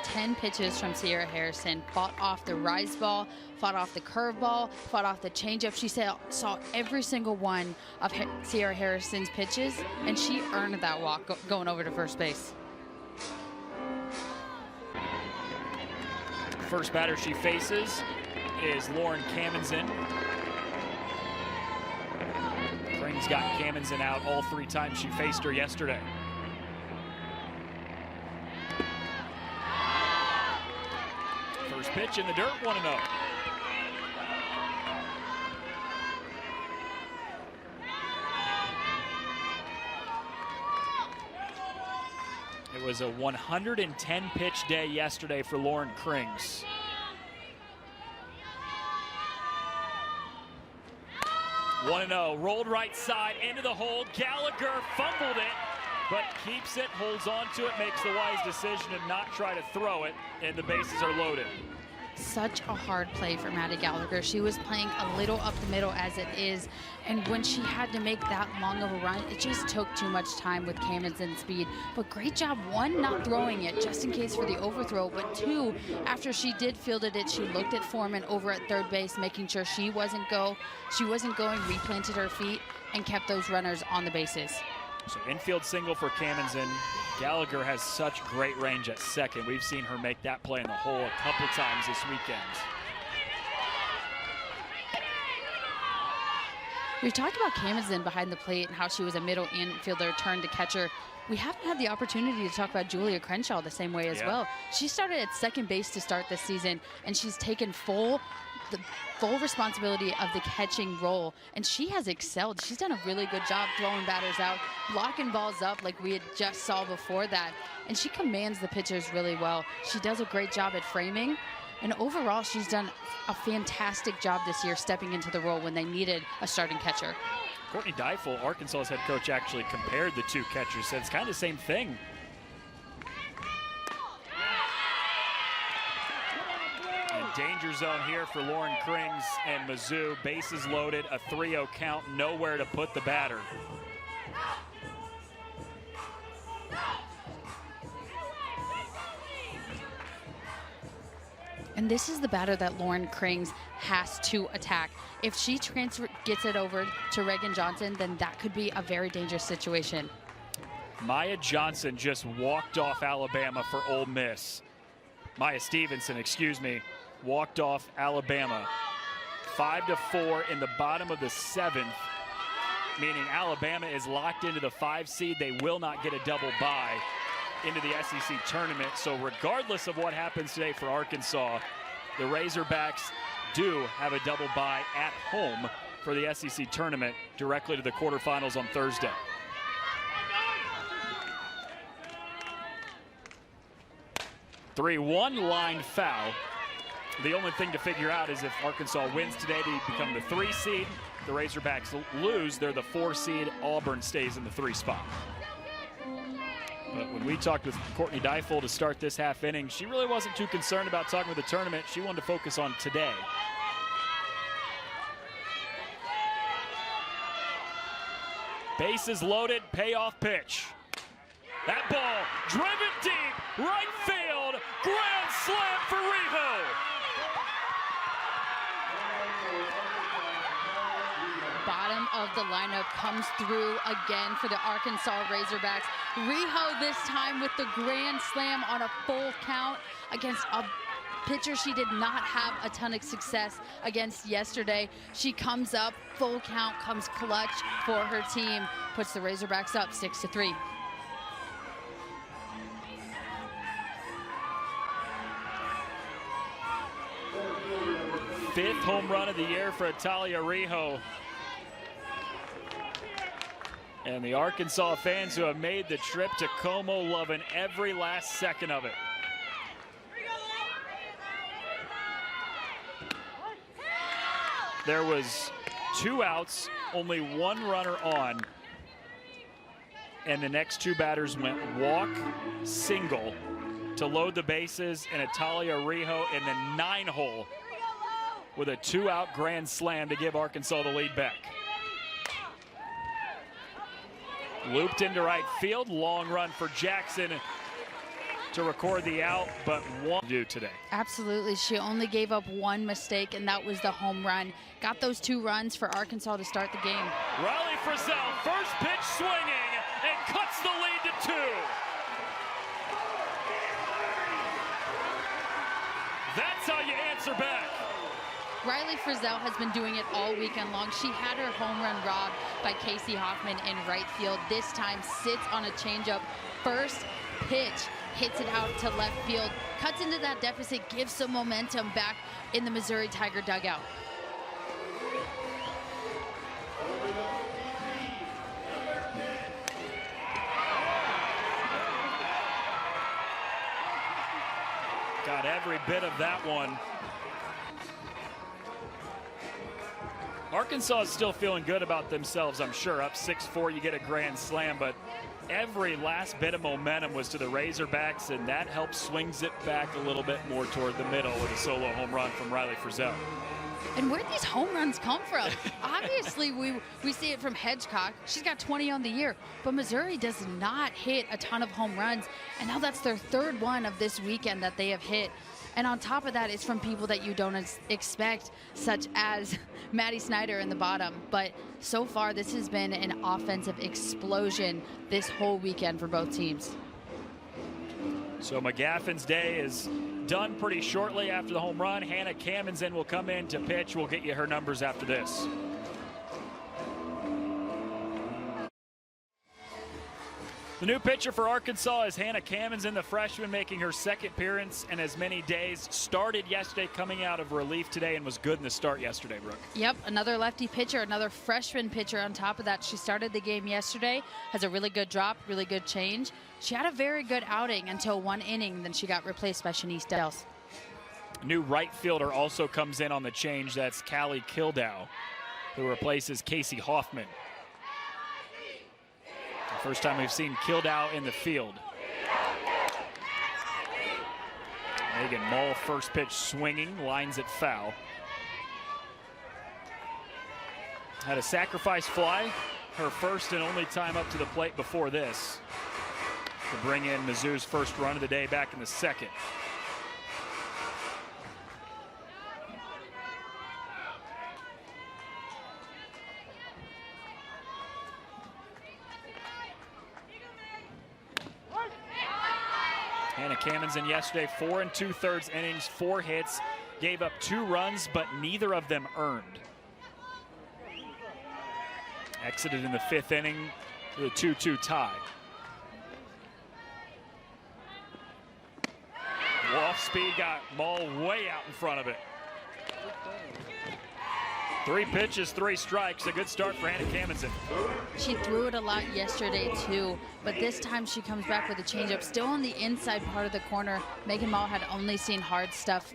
10 pitches from Sierra Harrison, fought off the rise ball, fought off the curveball, fought off the changeup. She saw every single one of Sierra Harrison's pitches, and she earned that walk going over to first base. First batter she faces is Lauren Kamenzen. Crings got Kamenzen out all 3 times she faced her yesterday. First pitch in the dirt, 1-0. It was a 110 pitch day yesterday for Lauren Crings. One 1-0, rolled right side into the hole. Gallagher fumbled it, but keeps it, holds on to it, makes the wise decision to not try to throw it, and the bases are loaded. Such a hard play for Maddie Gallagher. She was playing a little up the middle as it is, and when she had to make that long of a run, it just took too much time with Kamenzen's speed. But great job, 1, not throwing it just in case for the overthrow, but 2, after she did fielded it, she looked at Foreman over at third base, making sure she wasn't going, replanted her feet, and kept those runners on the bases. So infield single for Kamenzen. Gallagher has such great range at second. We've seen her make that play in the hole a couple times this weekend. We've talked about Kamenzen behind the plate and how she was a middle infielder turned to catcher. We haven't had the opportunity to talk about Julia Crenshaw the same way as well. She started at second base to start this season, and she's taken the full responsibility of the catching role, and she has excelled. She's done a really good job throwing batters out, blocking balls up like we had just saw before that, and she commands the pitchers really well. She does a great job at framing, and overall she's done a fantastic job this year stepping into the role when they needed a starting catcher. Courtney Deifel, Arkansas's head coach, actually compared the 2 catchers, said it's kind of the same thing. Danger zone here for Lauren Crings and Mizzou. Bases loaded, a 3-0 count, nowhere to put the batter. And this is the batter that Lauren Crings has to attack. If she gets it over to Reagan Johnson, then that could be a very dangerous situation. Maya Johnson just walked off Alabama for Ole Miss. Maya Stevenson, excuse me, walked off Alabama. 5-4 in the bottom of the 7th, meaning Alabama is locked into the 5 seed. They will not get a double bye into the SEC tournament. So regardless of what happens today for Arkansas, the Razorbacks do have a double bye at home for the SEC tournament directly to the quarterfinals on Thursday. (3-1) line foul. The only thing to figure out is if Arkansas wins today, they become the 3 seed. The Razorbacks lose, they're the 4 seed. Auburn stays in the 3 spot. But when we talked with Courtney Deifel to start this half inning, she really wasn't too concerned about talking with the tournament. She wanted to focus on today. Bases loaded, payoff pitch. That ball driven deep, right field, grand slam for Riho. Bottom of the lineup comes through again for the Arkansas Razorbacks. Riho this time with the grand slam on a full count against a pitcher she did not have a ton of success against yesterday. She comes up, full count, comes clutch for her team, puts the Razorbacks up 6-3. Fifth home run of the year for Atalia Riho. And the Arkansas fans who have made the trip to Como loving every last second of it. There was 2 outs, only 1 runner on. And the next 2 batters went walk, single to load the bases, and Atalia Rijo in the 9-hole with a 2-out grand slam to give Arkansas the lead back. Looped into right field, long run for Jackson to record the out, but 1 to do today. Absolutely, she only gave up 1 mistake, and that was the home run. Got those 2 runs for Arkansas to start the game. Riley Frizzell, first pitch swinging, and cuts the lead to 2. That's how you answer back. Riley Frizzell has been doing it all weekend long. She had her home run robbed by Casey Hoffman in right field. This time sits on a changeup. First pitch, hits it out to left field, cuts into that deficit, gives some momentum back in the Missouri Tiger dugout. Got every bit of that one. Arkansas is still feeling good about themselves, I'm sure. Up 6-4, you get a grand slam, but every last bit of momentum was to the Razorbacks, and that helps swings it back a little bit more toward the middle with a solo home run from Riley Frizzell. And where do these home runs come from? Obviously, we see it from Hedgecock. She's got 20 on the year, but Missouri does not hit a ton of home runs, and now that's their 3rd one of this weekend that they have hit. And on top of that, it's from people that you don't expect, such as Maddie Snyder in the bottom. But so far, this has been an offensive explosion this whole weekend for both teams. So McGaffin's day is done pretty shortly after the home run. Hannah Kamenzen will come in to pitch. We'll get you her numbers after this. The new pitcher for Arkansas is Hannah Kamenzen, the freshman, making her 2nd appearance in as many days. Started yesterday, coming out of relief today, and was good in the start yesterday, Brooke. Yep, another lefty pitcher, another freshman pitcher on top of that. She started the game yesterday, has a really good drop, really good change. She had a very good outing until 1 inning, then she got replaced by Shanice Dales. New right fielder also comes in on the change. That's Callie Kildow, who replaces Casey Hoffman. First time we've seen Kildow in the field. Megan Mull, first pitch swinging, lines it foul. Had a sacrifice fly, her first and only time up to the plate before this, to bring in Mizzou's first run of the day back in the 2nd. Hannah Kamenzen yesterday, 4 2/3 innings, 4 hits, gave up 2 runs, but neither of them earned. Exited in the 5th inning with a 2-2 tie. Off speed got Mull way out in front of it. 3 pitches, 3 strikes. A good start for Hannah Kamenzen. She threw it a lot yesterday too, but this time she comes back with a changeup, still on the inside part of the corner. Megan Mull had only seen hard stuff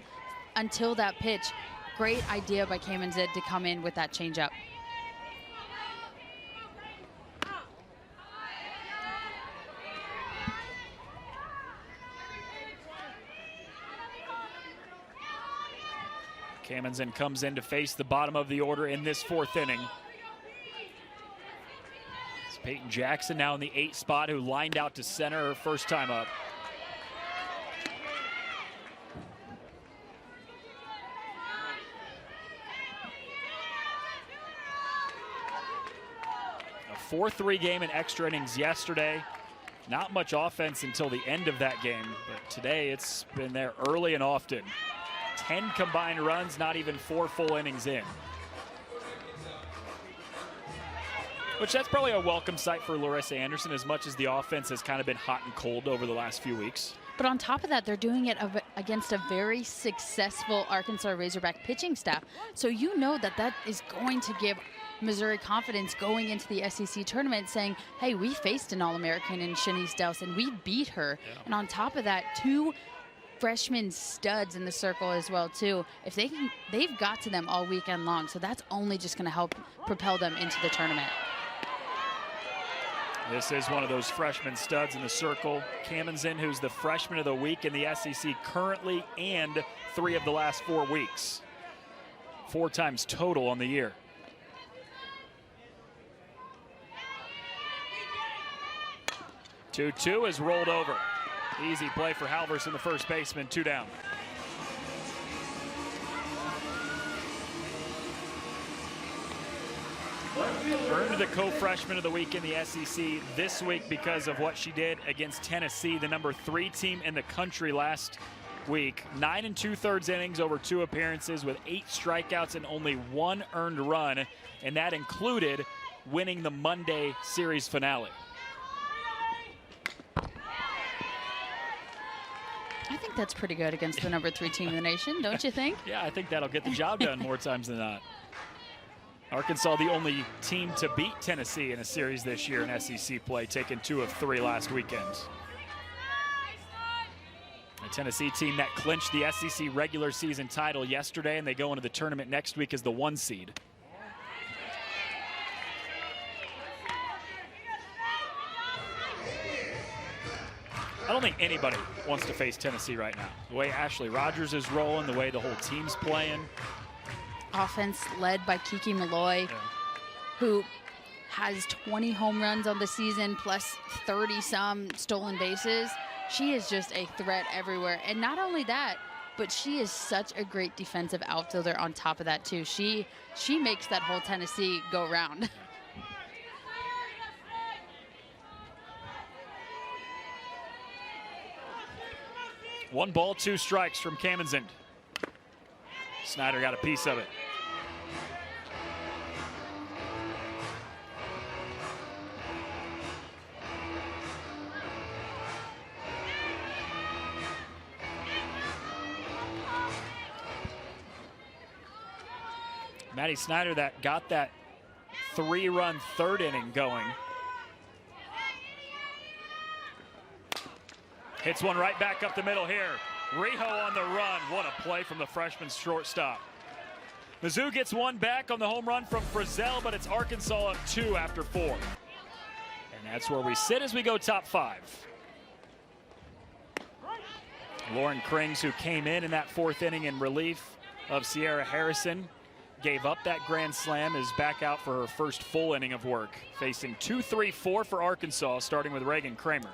until that pitch. Great idea by Kamenzen to come in with that changeup. Kamenzen comes in to face the bottom of the order in this 4th inning. It's Peyton Jackson now in the 8th spot, who lined out to center her first time up. A 4-3 game in extra innings yesterday. Not much offense until the end of that game, but today it's been there early and often. 10 combined runs, not even 4 full innings in. Which that's probably a welcome sight for Larissa Anderson, as much as the offense has kind of been hot and cold over the last few weeks. But on top of that, they're doing it against a very successful Arkansas Razorback pitching staff. So you know that that is going to give Missouri confidence going into the SEC tournament, saying, hey, we faced an All-American in Shanice Delson and we beat her. Yeah. And on top of that, 2 freshman studs in the circle as well too. If they can, they've got to them all weekend long, so that's only just going to help propel them into the tournament. This is one of those freshman studs in the circle. Kamenzen, who's the freshman of the week in the SEC currently, and 3 of the last 4 weeks. 4 times total on the year. Two is rolled over. Easy play for Halverson, the first baseman, 2 down. Earned the co-freshman of the week in the SEC this week because of what she did against Tennessee, the number 3 team in the country last week. 9 2/3 innings over 2 appearances with 8 strikeouts and only 1 earned run, and that included winning the Monday series finale. I think that's pretty good against the number 3 team in the nation, don't you think? Yeah, I think that'll get the job done more times than not. Arkansas, the only team to beat Tennessee in a series this year in SEC play, taking 2 of 3 last weekend. A Tennessee team that clinched the SEC regular season title yesterday, and they go into the tournament next week as the 1 seed. I don't think anybody wants to face Tennessee right now. The way Ashley Rogers is rolling, the way the whole team's playing. Offense led by Kiki Malloy, who has 20 home runs on the season plus 30-some stolen bases. She is just a threat everywhere. And not only that, but she is such a great defensive outfielder on top of that, too. She makes that whole Tennessee go round. One ball, 2 strikes from Kamenzen. Snyder got a piece of it. Maddie Snyder that got that 3-run 3rd inning going. Hits one right back up the middle here. Rijo on the run. What a play from the freshman shortstop. Mizzou gets 1 back on the home run from Frizzell, but it's Arkansas up 2 after 4. And that's where we sit as we go top 5. Lauren Krings, who came in that 4th inning in relief of Sierra Harrison, gave up that grand slam, is back out for her first full inning of work, facing 2-3-4 for Arkansas, starting with Reagan Kramer.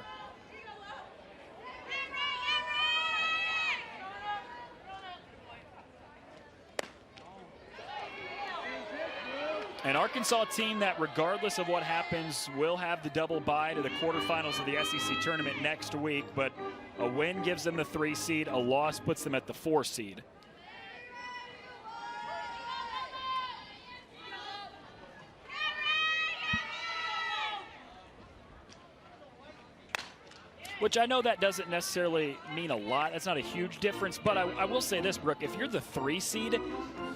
An Arkansas team that, regardless of what happens, will have the double bye to the quarterfinals of the SEC tournament next week, but a win gives them the 3 seed, a loss puts them at the 4 seed. Which I know that doesn't necessarily mean a lot. That's not a huge difference, but I will say this, Brooke, if you're the 3 seed,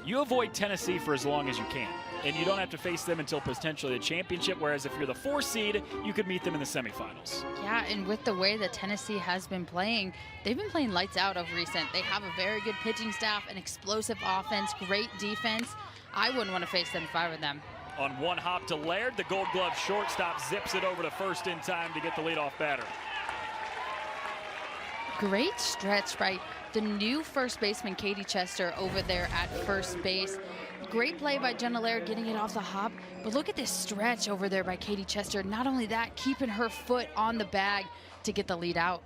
you avoid Tennessee for as long as you can. And you don't have to face them until potentially the championship, whereas if you're the 4 seed, you could meet them in the semifinals. Yeah, and with the way that Tennessee has been playing, they've been playing lights out of recent. They have a very good pitching staff, an explosive offense, great defense. I wouldn't want to face them if I were them. On one hop to Laird, the Gold Glove shortstop zips it over to first in time to get the leadoff batter. Great stretch by the new first baseman, Katie Chester, over there at first base. Great play by Jenna Laird getting it off the hop, but look at this stretch over there by Katie Chester. Not only that, keeping her foot on the bag to get the lead out.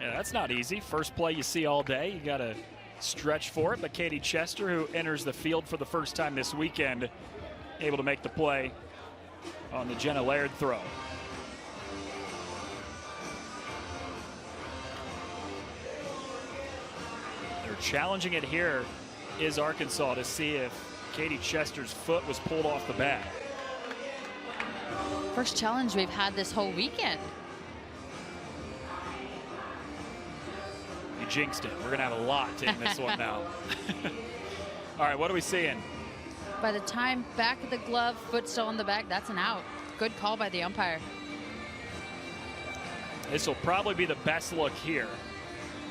Yeah, that's not easy. First play you see all day. You got to stretch for it, but Katie Chester, who enters the field for the first time this weekend, able to make the play on the Jenna Laird throw. Challenging it here is Arkansas to see if Katie Chester's foot was pulled off the bag. First challenge we've had this whole weekend. You jinxed it. We're going to have a lot in this one now. All right, what are we seeing? By the time back of the glove, foot still on the bag, that's an out. Good call by the umpire. This will probably be the best look here.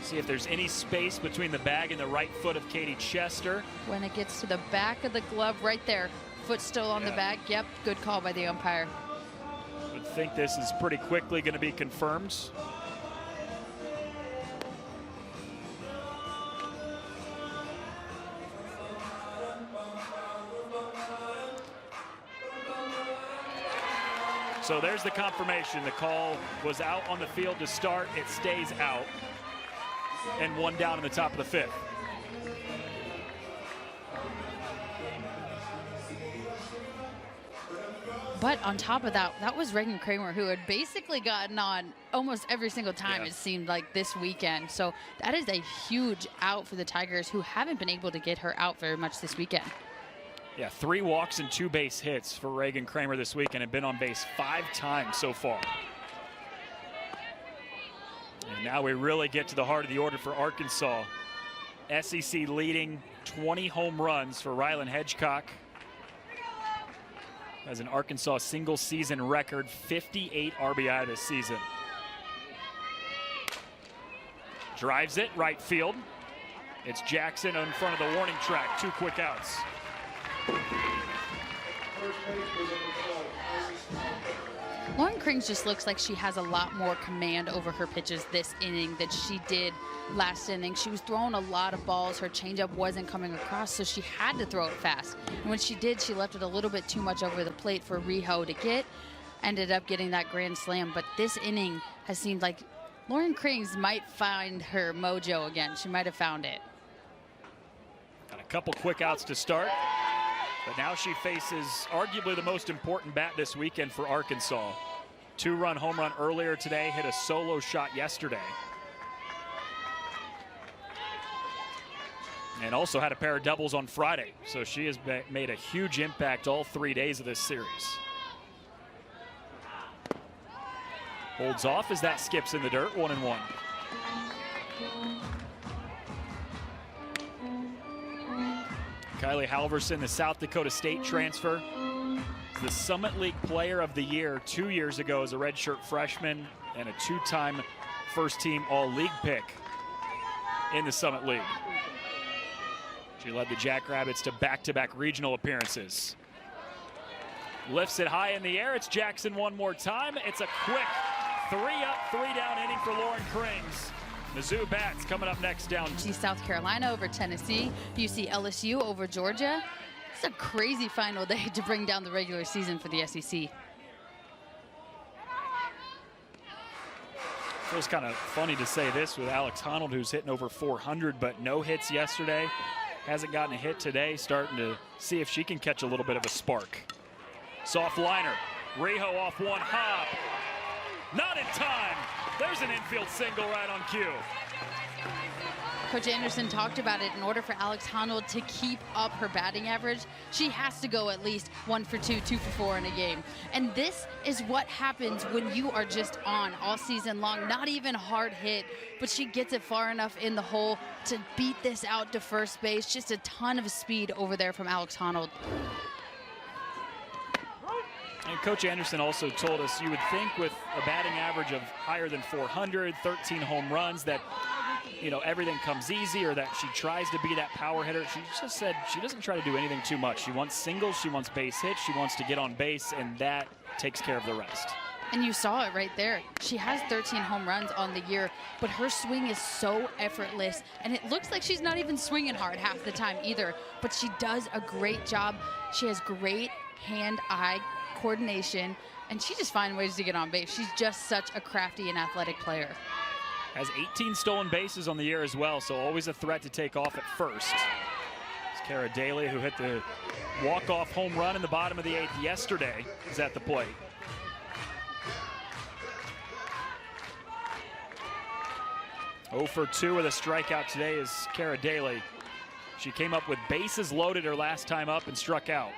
See if there's any space between the bag and the right foot of Katie Chester. When it gets to the back of the glove right there, foot still on the bag. Yep, good call by the umpire. I think this is pretty quickly going to be confirmed. So there's the confirmation. The call was out on the field to start. It stays out. And one down in the top of the fifth. But on top of that, that was Reagan Kramer, who had basically gotten on almost every single time, it seemed like, this weekend. So that is a huge out for the Tigers, who haven't been able to get her out very much this weekend. Yeah, 3 walks and 2 base hits for Reagan Kramer this week, and have been on base 5 times so far. And now we really get to the heart of the order for Arkansas. SEC leading 20 home runs for Rylan Hedgecock. Has an Arkansas single season record, 58 RBI this season. Drives it right field. It's Jackson in front of the warning track. 2 quick outs. Lauren Krings just looks like she has a lot more command over her pitches this inning than she did last inning. She was throwing a lot of balls. Her changeup wasn't coming across, so she had to throw it fast. And when she did, she left it a little bit too much over the plate for Riho to get. Ended up getting that grand slam. But this inning has seemed like Lauren Krings might find her mojo again. She might have found it. Got a couple quick outs to start. But now she faces arguably the most important bat this weekend for Arkansas. 2-run home run earlier today, hit a solo shot yesterday. And also had a pair of doubles on Friday. So she has made a huge impact all 3 days of this series. Holds off as that skips in the dirt, 1-1. Kylie Halverson, the South Dakota State transfer, is the Summit League Player of the Year 2 years ago as a redshirt freshman and a 2-time first-team All-League pick in the Summit League. She led the Jackrabbits to back-to-back regional appearances. Lifts it high in the air. It's Jackson one more time. It's a quick 3-up, 3-down inning for Lauren Krings. Mizzou bats coming up next down. UC South Carolina over Tennessee, UC LSU over Georgia. It's a crazy final day to bring down the regular season for the SEC. Feels kind of funny to say this with Alex Honnold, who's hitting over 400, but no hits yesterday. Hasn't gotten a hit today. Starting to see if she can catch a little bit of a spark. Soft liner. Riho off one hop. Not in time. There's an infield single right on cue. Coach Anderson talked about it. In order for Alex Honnold to keep up her batting average, she has to go at least 1 for 2, 2 for 4 in a game. And this is what happens when you are just on all season long. Not even hard hit, but she gets it far enough in the hole to beat this out to first base. Just a ton of speed over there from Alex Honnold. And Coach Anderson also told us you would think with a batting average of higher than 400, 13 home runs, that, you know, everything comes easy, or that she tries to be that power hitter. She just said she doesn't try to do anything too much. She wants singles, she wants base hits, she wants to get on base, and that takes care of the rest. And you saw it right there. She has 13 home runs on the year, but her swing is so effortless, and it looks like she's not even swinging hard half the time either, but she does a great job. She has great hand-eye coordination, and she just finds ways to get on base. She's just such a crafty and athletic player. Has 18 stolen bases on the year as well, so always a threat to take off at first. It's Kara Daly, who hit the walk-off home run in the bottom of the 8th yesterday, is at the plate. Oh for 2 with a strikeout today is Kara Daly. She came up with bases loaded her last time up and struck out.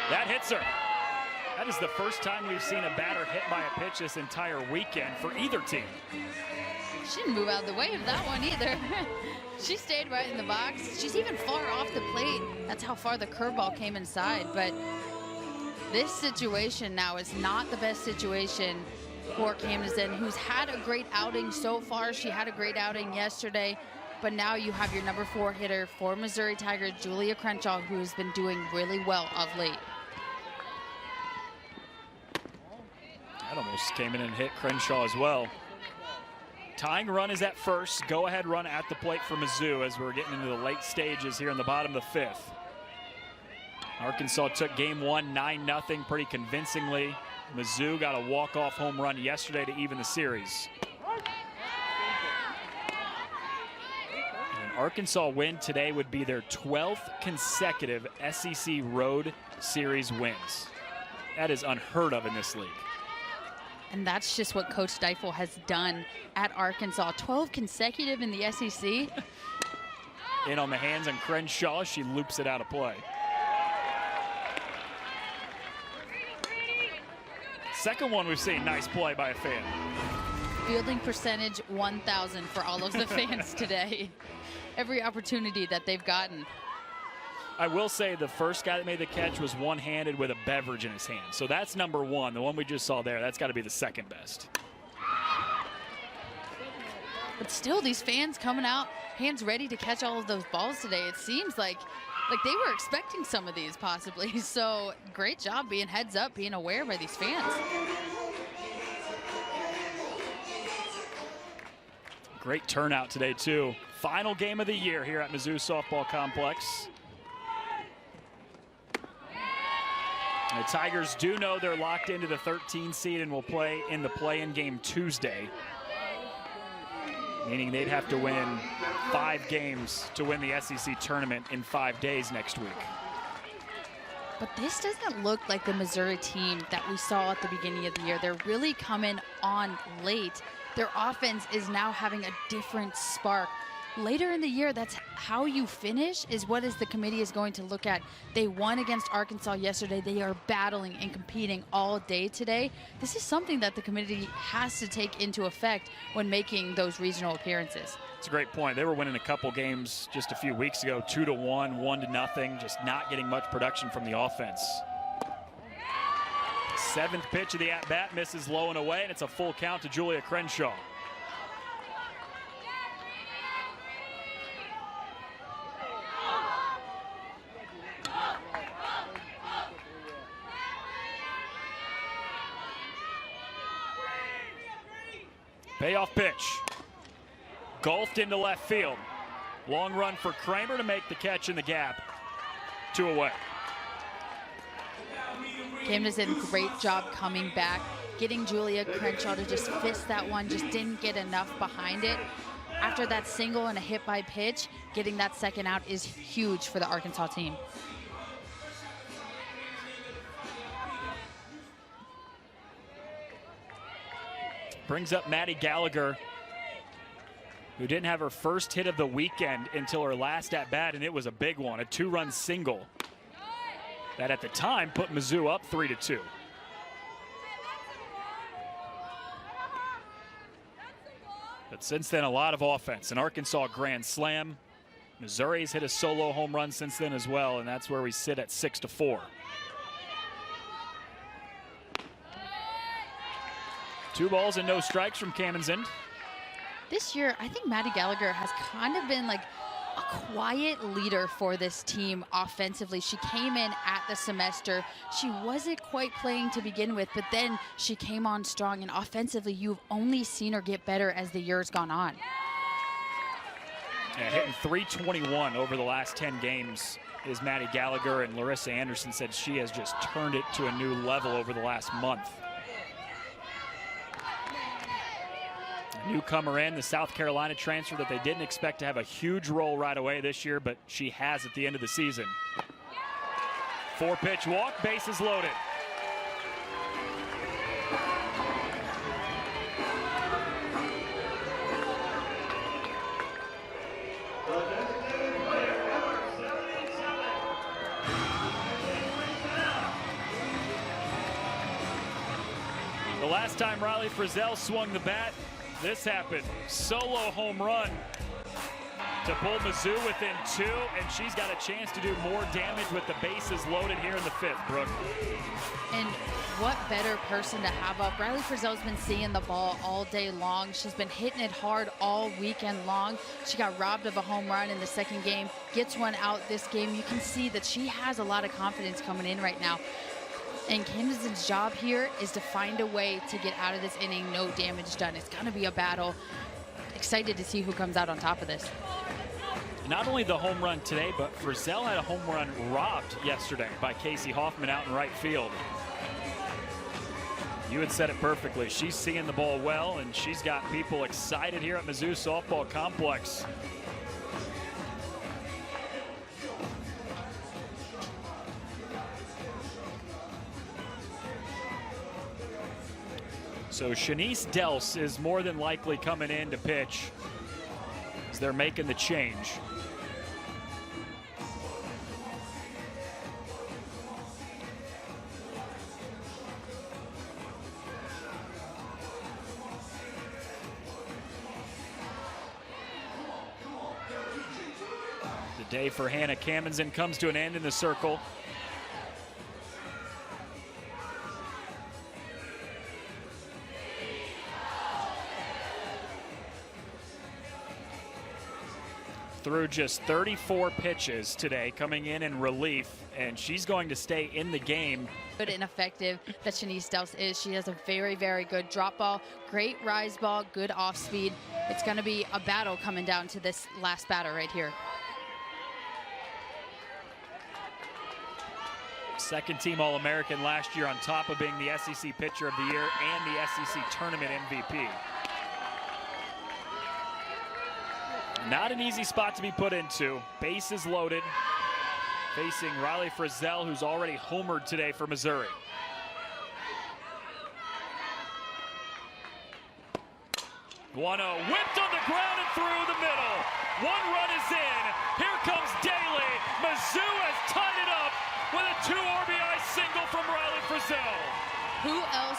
That hits her. That is the first time we've seen a batter hit by a pitch this entire weekend for either team. She didn't move out of the way of that one either. She stayed right in the box. She's even far off the plate. That's how far the curveball came inside. But this situation now is not the best situation for Camden, who's had a great outing so far. She had a great outing yesterday. But now you have your number 4 hitter for Missouri Tigers, Julia Crenshaw, who has been doing really well of late. That almost came in and hit Crenshaw as well. Tying run is at first. Go-ahead run at the plate for Mizzou as we're getting into the late stages here in the bottom of the 5th. Arkansas took game 1 9-0 pretty convincingly. Mizzou got a walk-off home run yesterday to even the series. An Arkansas win today would be their 12th consecutive SEC Road Series wins. That is unheard of in this league. And that's just what Coach Deifel has done at Arkansas. 12 consecutive in the SEC. In on the hands on Crenshaw. She loops it out of play. Second one we've seen. Nice play by a fan. Fielding percentage 1,000 for all of the fans today. Every opportunity that they've gotten. I will say the first guy that made the catch was one-handed with a beverage in his hand. So that's number 1. The one we just saw there, that's got to be the second best. But still, these fans coming out, hands ready to catch all of those balls today. It seems like they were expecting some of these possibly. So great job being heads up, being aware by these fans. Great turnout today, too. Final game of the year here at Mizzou Softball Complex. The Tigers do know they're locked into the 13 seed and will play in the play-in game Tuesday, meaning they'd have to win 5 games to win the SEC tournament in 5 days next week. But this doesn't look like the Missouri team that we saw at the beginning of the year. They're really coming on late. Their offense is now having a different spark. Later in the year, that's how you finish is what the committee is going to look at. They won against Arkansas yesterday. They are battling and competing all day today. This is something that the committee has to take into effect when making those regional appearances. It's a great point. They were winning a couple games just a few weeks ago, 2-1, 1-0, just not getting much production from the offense. 7th pitch of the at-bat misses low and away, and it's a full count to Julia Crenshaw. Payoff pitch. Golfed into left field. Long run for Kramer to make the catch in the gap. 2 away. Camden did a great job coming back, getting Julia Crenshaw to just fist that one, just didn't get enough behind it. After that single and a hit by pitch, getting that second out is huge for the Arkansas team. Brings up Maddie Gallagher, who didn't have her first hit of the weekend until her last at-bat, and it was a big one, a 2-run single that at the time put Mizzou up 3-2. But since then, a lot of offense. An Arkansas grand slam. Missouri's hit a solo home run since then as well, and that's where we sit at 6-4. 2 balls and no strikes from Camden. This year, I think Maddie Gallagher has kind of been like a quiet leader for this team offensively. She came in at the semester. She wasn't quite playing to begin with, but then she came on strong, and offensively, you've only seen her get better as the year's gone on. Yeah, hitting .321 over the last 10 games is Maddie Gallagher, and Larissa Anderson said she has just turned it to a new level over the last month. Newcomer in, the South Carolina transfer that they didn't expect to have a huge role right away this year, but she has at the end of the season. 4-pitch walk, bases loaded. The last time Riley Frizzell swung the bat, this happened. Solo home run to pull Mizzou within 2, and she's got a chance to do more damage with the bases loaded here in the 5th, Brooke. And what better person to have up? Riley Frizzell's been seeing the ball all day long. She's been hitting it hard all weekend long. She got robbed of a home run in the 2nd game, gets one out this game. You can see that she has a lot of confidence coming in right now. And Camden's job here is to find a way to get out of this inning, no damage done. It's gonna be a battle. Excited to see who comes out on top of this. Not only the home run today, but Frizzell had a home run robbed yesterday by Casey Hoffman out in right field. You had said it perfectly. She's seeing the ball well, and she's got people excited here at Mizzou Softball Complex. So Shanice Dels is more than likely coming in to pitch as they're making the change. The day for Hannah Kamenzen comes to an end in the circle. Through just 34 pitches today, coming in relief, and she's going to stay in the game. Good and effective that Shanice Dels is. She has a very, very good drop ball, great rise ball, good off speed. It's going to be a battle coming down to this last batter right here. Second team All-American last year on top of being the SEC Pitcher of the Year and the SEC Tournament MVP. Not an easy spot to be put into. Bases loaded, facing Riley Frizzell, who's already homered today for Missouri. One-0, whipped on the ground and through the middle. One run is in. Here comes Daly. Mizzou has tied it up with a 2 RBI single from Riley Frizzell. Who else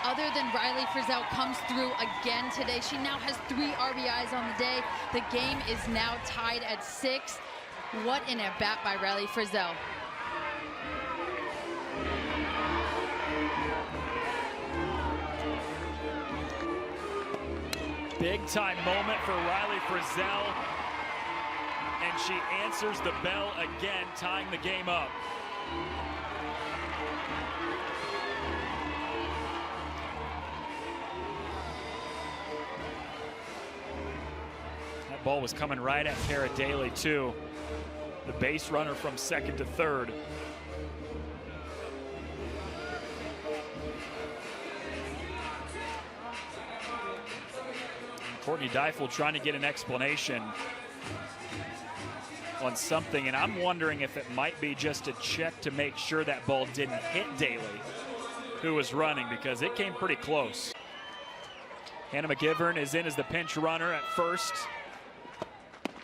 other than Riley Frizzell comes through again today? She now has 3 RBIs on the day. The game is now tied at 6. What an at-bat by Riley Frizzell. Big time moment for Riley Frizzell, and she answers the bell again, tying the game up. That ball was coming right at Kara Daly too, the base runner from second to third. Courtney Deifel trying to get an explanation on something, and I'm wondering if it might be just a check to make sure that ball didn't hit Daly, who was running, because it came pretty close. Hannah McGivern is in as the pinch runner at first.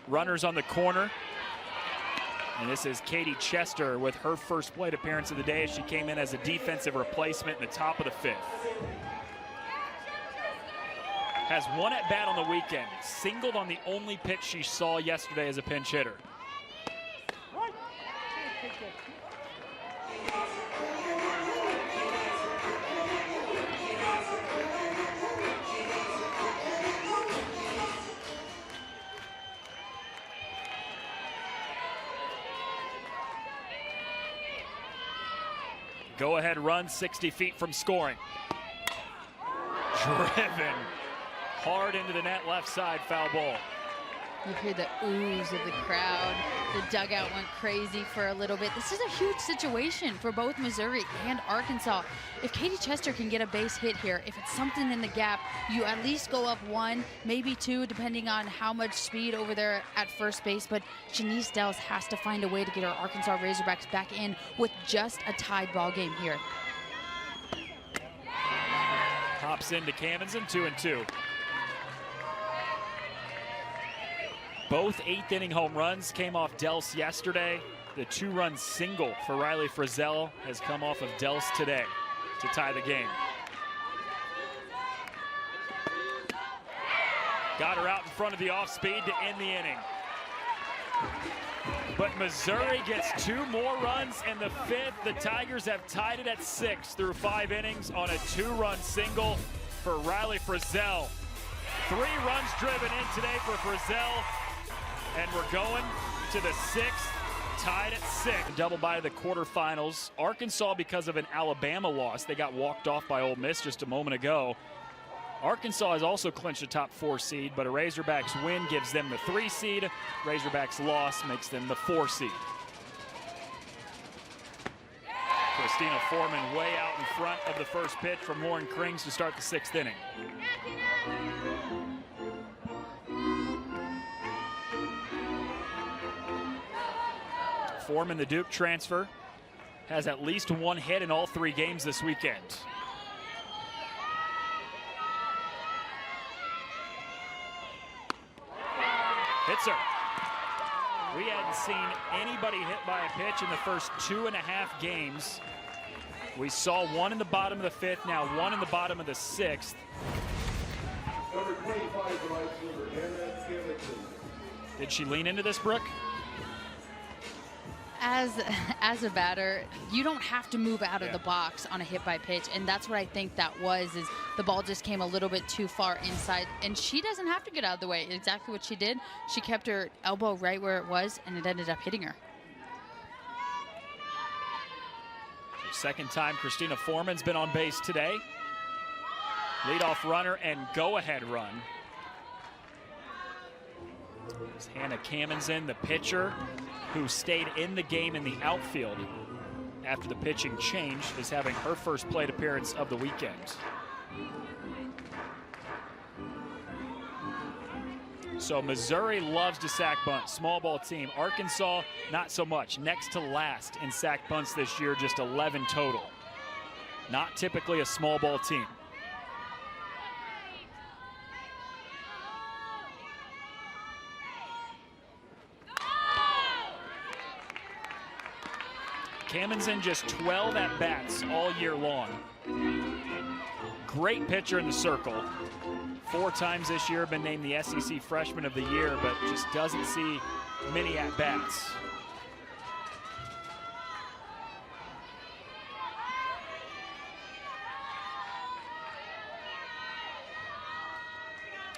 Runners on the corner. And this is Katie Chester with her first plate appearance of the day as she came in as a defensive replacement in the top of the 5th. Has one at bat on the weekend, singled on the only pitch she saw yesterday as a pinch hitter. Go ahead run 60 feet from scoring. Driven hard into the net, left side, foul ball. You hear the oohs of the crowd. The dugout went crazy for a little bit. This is a huge situation for both Missouri and Arkansas. If Katie Chester can get a base hit here, if it's something in the gap, you at least go up 1, maybe 2, depending on how much speed over there at first base. But Shanice Dels has to find a way to get her Arkansas Razorbacks back in with just a tied ball game here. Hops into Kamenzen, 2-2. Both 8th inning home runs came off Dels yesterday. The 2-run single for Riley Frizzell has come off of Dels today to tie the game. Got her out in front of the off speed to end the inning. But Missouri gets 2 more runs in the 5th. The Tigers have tied it at 6 through 5 innings on a 2-run single for Riley Frizzell. 3 runs driven in today for Frizzell. And we're going to the 6th, tied at 6. Double by the quarterfinals. Arkansas, because of an Alabama loss, they got walked off by Ole Miss just a moment ago. Arkansas has also clinched a top 4 seed, but a Razorbacks win gives them the 3 seed. Razorbacks loss makes them the 4 seed. Christina Foreman way out in front of the first pitch from Lauren Krings to start the 6th inning. Foreman, the Duke transfer, has at least 1 hit in all 3 games this weekend. Hits her. We hadn't seen anybody hit by a pitch in the first 2.5 games. We saw 1 in the bottom of the 5th, now 1 in the bottom of the 6th. Number 25, right fielder, Hannah Skellington. Did she lean into this, Brooke? As a batter, you don't have to move out of the box on a hit by pitch, and that's what I think that was, is the ball just came a little bit too far inside, and she doesn't have to get out of the way. Exactly what she did. She kept her elbow right where it was, and it ended up hitting her. Second time Christina Foreman's been on base today. Leadoff runner and go-ahead run. As Hannah Kamenzen, the pitcher, who stayed in the game in the outfield after the pitching change, is having her first plate appearance of the weekend. So Missouri loves to sack bunt, small ball team. Arkansas, not so much. Next to last in sack bunts this year, just 11 total. Not typically a small ball team. Kamenzen just 12 at-bats all year long. Great pitcher in the circle. 4 times this year been named the SEC Freshman of the Year, but just doesn't see many at-bats.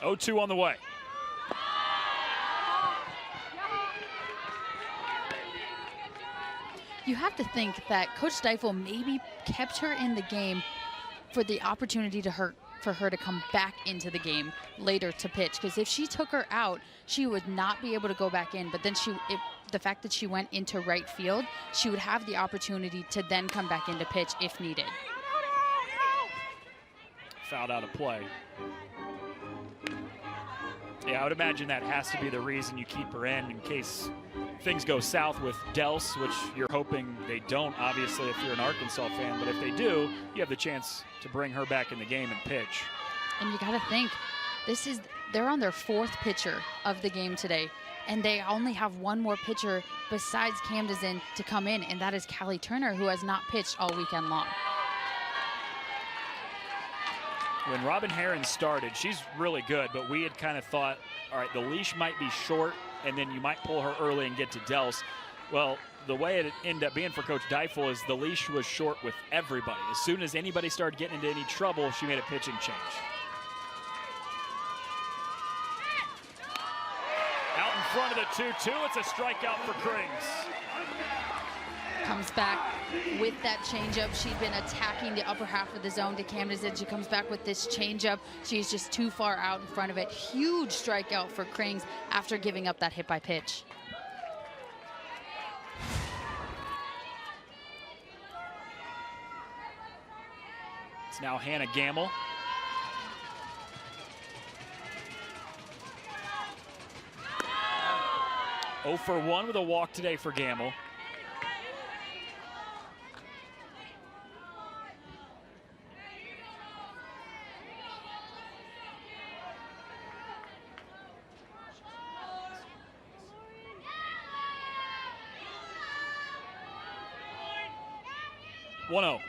Oh-2 on the way. You have to think that Coach Steifel maybe kept her in the game for the opportunity for her to come back into the game later to pitch. Because if she took her out, she would not be able to go back in. But then the fact that she went into right field, she would have the opportunity to then come back into pitch if needed. Fouled out of play. Yeah, I would imagine that has to be the reason you keep her in case things go south with Dels, which you're hoping they don't, obviously, if you're an Arkansas fan. But if they do, you have the chance to bring her back in the game and pitch. And you got to think, they're on their 4th pitcher of the game today, and they only have 1 more pitcher besides Kamenzen to come in, and that is Callie Turner, who has not pitched all weekend long. When Robin Herron started, she's really good, but we had kind of thought, all right, the leash might be short, and then you might pull her early and get to Dels. Well, the way it ended up being for Coach Deifel is the leash was short with everybody. As soon as anybody started getting into any trouble, she made a pitching change. Out in front of the 2-2, it's a strikeout for Krings. Comes back with that changeup. She'd been attacking the upper half of the zone to Kamenzen. She comes back with this changeup. She's just too far out in front of it. Huge strikeout for Krings after giving up that hit by pitch. It's now Hannah Gamble. Oh for 1 with a walk today for Gamble. One-oh.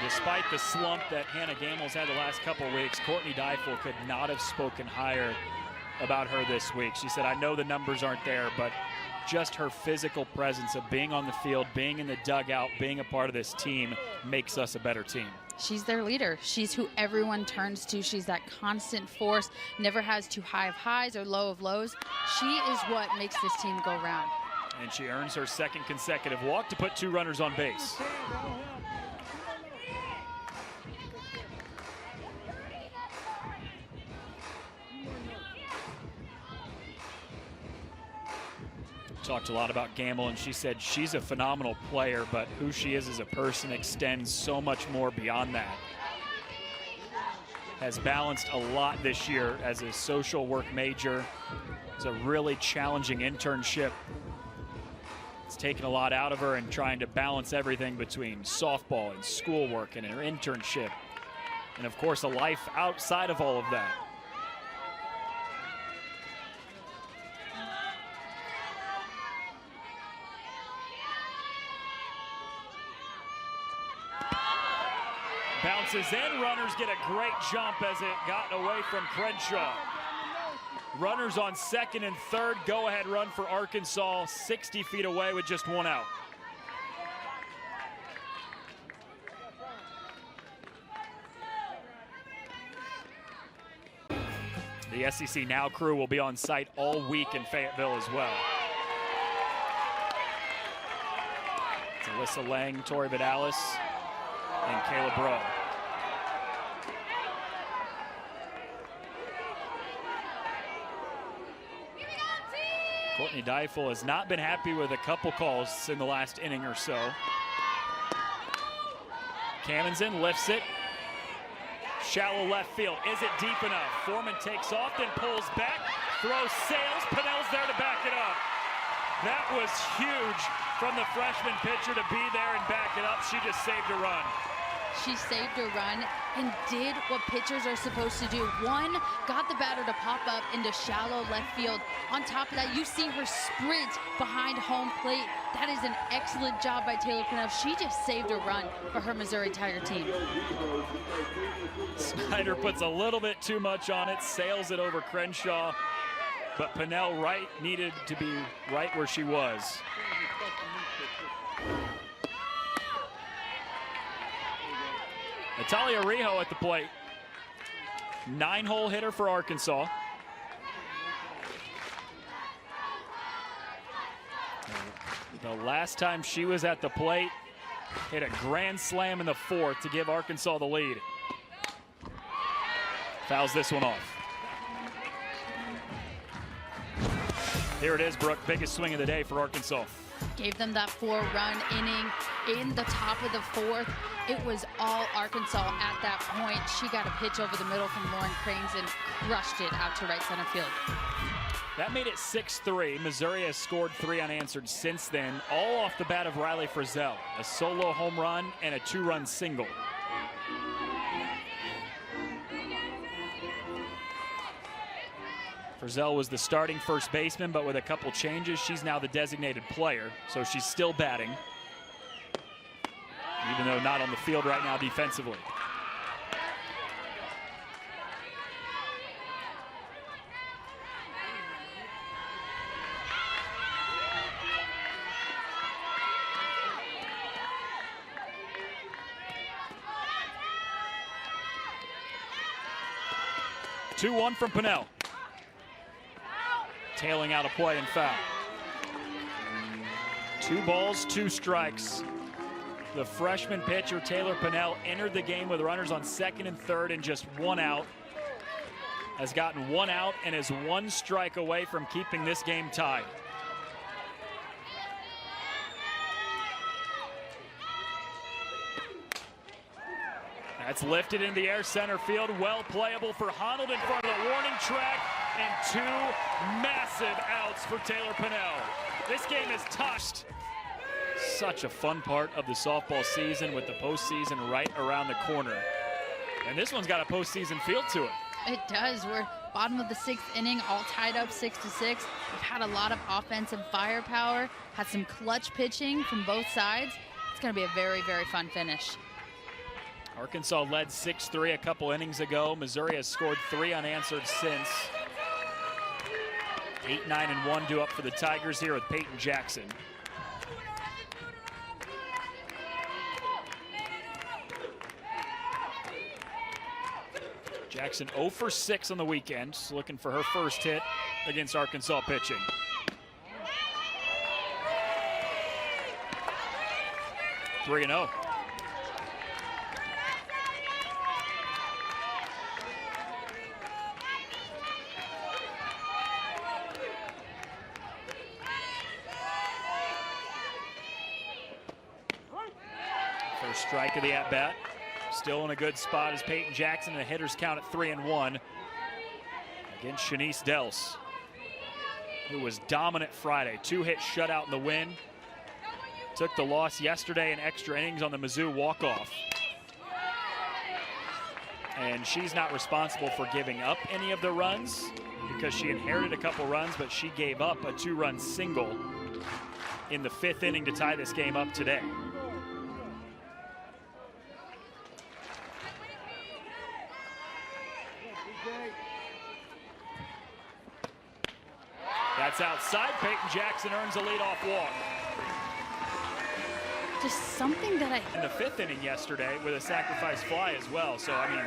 despite the slump that Hannah Gammel's had the last couple of weeks, Courtney Dyfel could not have spoken higher about her this week. She said, I know the numbers aren't there, but just her physical presence of being on the field, being in the dugout, being a part of this team makes us a better team. She's their leader. She's who everyone turns to. She's that constant force, never has too high of highs or low of lows. She is what makes this team go round. And she earns her second consecutive walk to put 2 runners on base. Talked a lot about Gamble, and she said she's a phenomenal player, but who she is as a person extends so much more beyond that. Has balanced a lot this year as a social work major. It's a really challenging internship. It's taken a lot out of her and trying to balance everything between softball and schoolwork and her internship. And of course, a life outside of all of that. Bounces in, runners get a great jump as it got away from Crenshaw. Runners on second and third, go-ahead run for Arkansas, 60 feet away with just 1 out. The SEC Now crew will be on site all week in Fayetteville as well. It's Alyssa Lang, Tori Vidalis, and Kayla Bro. Courtney Dyfel has not been happy with a couple calls in the last inning or so. Cannonson lifts it. Shallow left field. Is it deep enough? Foreman takes off, then pulls back. Throws sails. Pinnell's there to back it up. That was huge from the freshman pitcher to be there and back it up. She just saved a run. She saved a run and did what pitchers are supposed to do. One, got the batter to pop up into shallow left field. On top of that, you see her sprint behind home plate. That is an excellent job by Taylor Pinnell. She just saved a run for her Missouri Tiger team. Snyder puts a little bit too much on it, sails it over Crenshaw, but Pinnell needed to be right where she was. Natalia Rijo at the plate. 9-hole hitter for Arkansas. The last time she was at the plate, hit a grand slam in the 4th to give Arkansas the lead. Fouls this one off. Here it is, Brooke. Biggest swing of the day for Arkansas. Gave them that 4-run inning in the top of the 4th. It was all Arkansas at that point. She got a pitch over the middle from Lauren Cranes and crushed it out to right center field. That made it 6-3. Missouri has scored 3 unanswered since then, all off the bat of Riley Frizzell. A solo home run and a 2-run single. Frizzell was the starting first baseman, but with a couple changes, she's now the designated player, so she's still batting, even though not on the field right now defensively. Two-one from Pinnell. Tailing out a play and foul. 2 balls, 2 strikes. The freshman pitcher, Taylor Pinnell, entered the game with runners on second and third and just 1 out. Has gotten 1 out and is 1 strike away from keeping this game tied. That's lifted in the air, center field. Well playable for Honnold in front of the warning track. And 2 massive outs for Taylor Pinnell. This game is touched. Such a fun part of the softball season with the postseason right around the corner. And this one's got a postseason feel to it. It does. We're bottom of the 6th inning, all tied up 6-6. We've had a lot of offensive firepower, had some clutch pitching from both sides. It's going to be a very, very fun finish. Arkansas led 6-3 a couple innings ago. Missouri has scored 3 unanswered since. 8-9-1 due up for the Tigers here with Peyton Jackson. Jackson 0 for 6 on the weekend, looking for her first hit against Arkansas pitching. Three 3-0. First strike of the at-bat. Still in a good spot is Peyton Jackson, and the hitters count at 3-1 against Shanice Dels, who was dominant Friday. 2-hit shutout in the win. Took the loss yesterday in extra innings on the Mizzou walk-off. And she's not responsible for giving up any of the runs because she inherited a couple runs, but she gave up a 2-run single in the 5th inning to tie this game up today. That's outside. Peyton Jackson earns a leadoff walk. Just something that In the 5th inning yesterday with a sacrifice fly as well. So, I mean,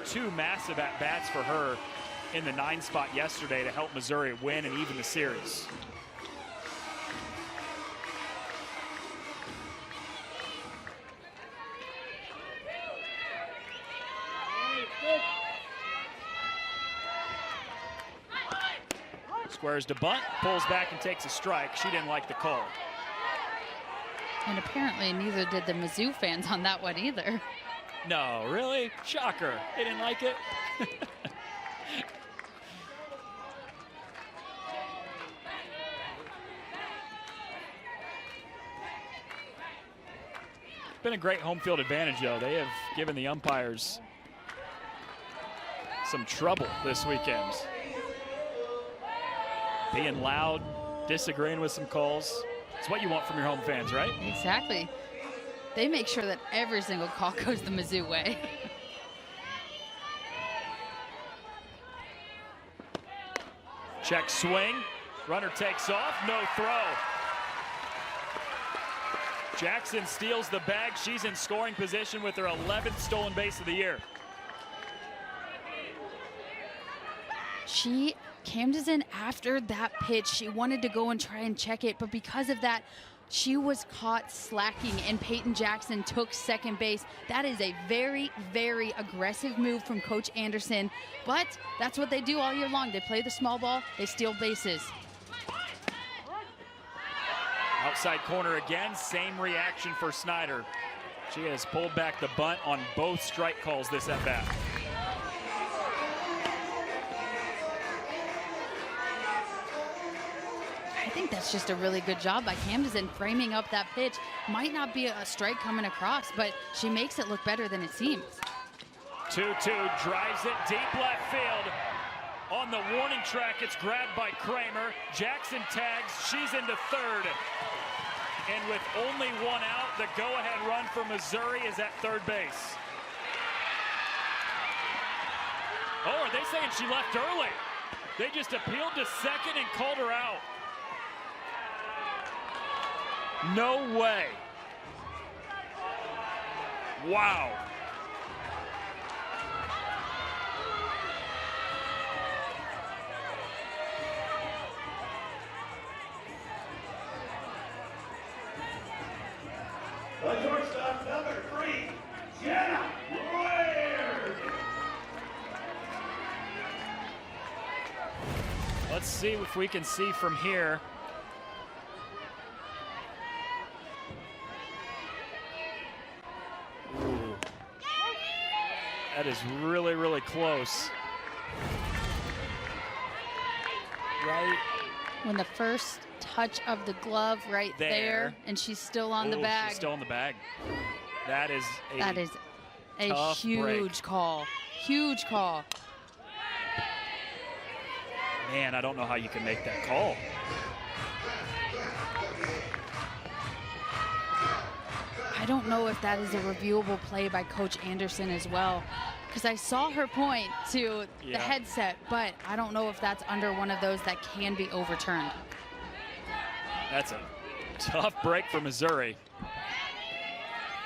2 massive at-bats for her in the 9 spot yesterday to help Missouri win and even the series. Squares to bunt, pulls back and takes a strike. She didn't like the call. And apparently neither did the Mizzou fans on that one either. No, really? Shocker. They didn't like it? Been a great home field advantage, though. They have given the umpires some trouble this weekend. Being loud, disagreeing with some calls. It's what you want from your home fans, right? Exactly. They make sure that every single call goes the Mizzou way. Check swing. Runner takes off. No throw. Jackson steals the bag. She's in scoring position with her 11th stolen base of the year. She Camden's in after that pitch. She wanted to go and try and check it, but because of that, she was caught slacking, and Peyton Jackson took second base. That is a very, very aggressive move from Coach Anderson, but that's what they do all year long. They play the small ball, they steal bases. Outside corner again, same reaction for Snyder. She has pulled back the bunt on both strike calls this at-bat. I think that's just a really good job by Camden framing up that pitch. Might not be a strike coming across, but she makes it look better than it seems. 2-2, drives it deep left field. On the warning track, it's grabbed by Kramer. Jackson tags, she's into third. And with only one out, the go-ahead run for Missouri is at third base. Oh, are they saying she left early? They just appealed to second and called her out. No way. Wow. The shortstop, number 3, Jenna Laird. Let's see if we can see from here. Ooh. That is really, really close. Right. When the first touch of the glove right there, and she's still on the bag. She's still on the bag. That is a tough huge break. call. Huge call. Man, I don't know how you can make that call. don't know if that is a reviewable play by Coach Anderson as well, because I saw her point to the headset, but I don't know if that's under one of those that can be overturned. That's a tough break for Missouri.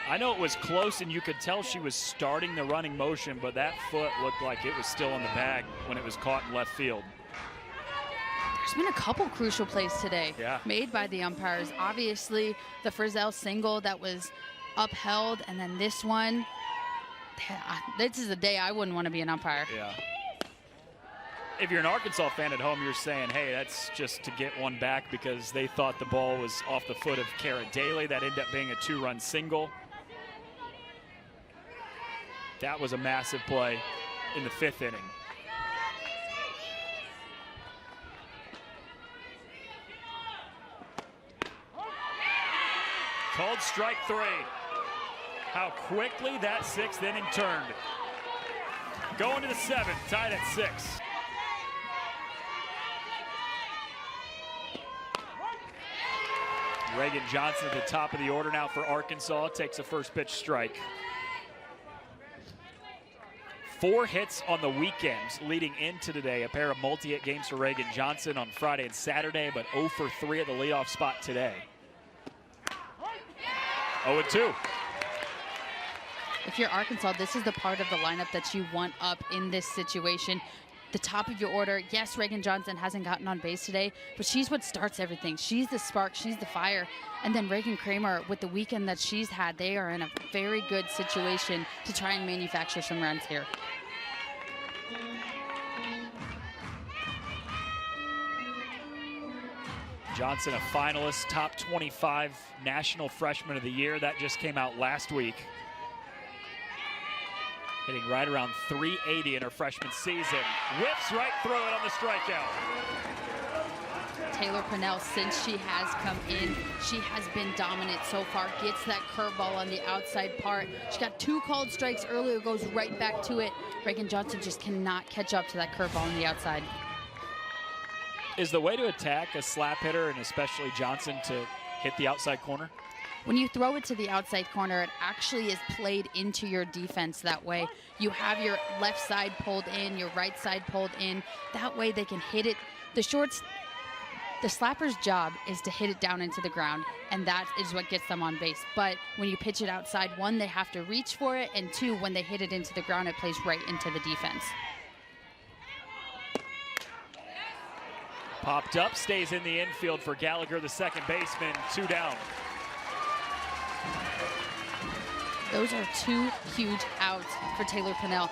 I know it was close and you could tell she was starting the running motion, but that foot looked like it was still in the bag when it was caught in left field. There's been a couple crucial plays today made by the umpires. Obviously, the Frizzell single that was upheld, and then this one. This is a day I wouldn't want to be an umpire. Yeah. If you're an Arkansas fan at home, you're saying, hey, that's just to get one back because they thought the ball was off the foot of Kara Daly. That ended up being a 2-run single. That was a massive play in the 5th inning. Called strike 3. How quickly that 6th inning turned. Going to the 7th, tied at 6. Reagan Johnson at the top of the order now for Arkansas, takes a first pitch strike. 4 hits on the weekends leading into today. A pair of multi-hit games for Reagan Johnson on Friday and Saturday, but 0 for 3 at the leadoff spot today. 0-2. If you're Arkansas, this is the part of the lineup that you want up in this situation. The top of your order, yes, Reagan Johnson hasn't gotten on base today, but she's what starts everything. She's the spark, she's the fire. And then Reagan Kramer, with the weekend that she's had, they are in a very good situation to try and manufacture some runs here. Johnson, a finalist, top 25 National Freshman of the Year. That just came out last week. Hitting right around 380 in her freshman season. Whips right through it on the strikeout. Taylor Pennell, since she has come in, she has been dominant so far. Gets that curveball on the outside part. She got 2 called strikes earlier, goes right back to it. Reagan Johnson just cannot catch up to that curveball on the outside. Is the way to attack a slap hitter, and especially Johnson, to hit the outside corner? When you throw it to the outside corner, it actually is played into your defense that way. You have your left side pulled in, your right side pulled in. That way they can hit it. The slapper's job is to hit it down into the ground, and that is what gets them on base. But when you pitch it outside, 1, they have to reach for it, and 2, when they hit it into the ground, it plays right into the defense. Popped up, stays in the infield for Gallagher, the second baseman, 2 down. Those are 2 huge outs for Taylor Pennell.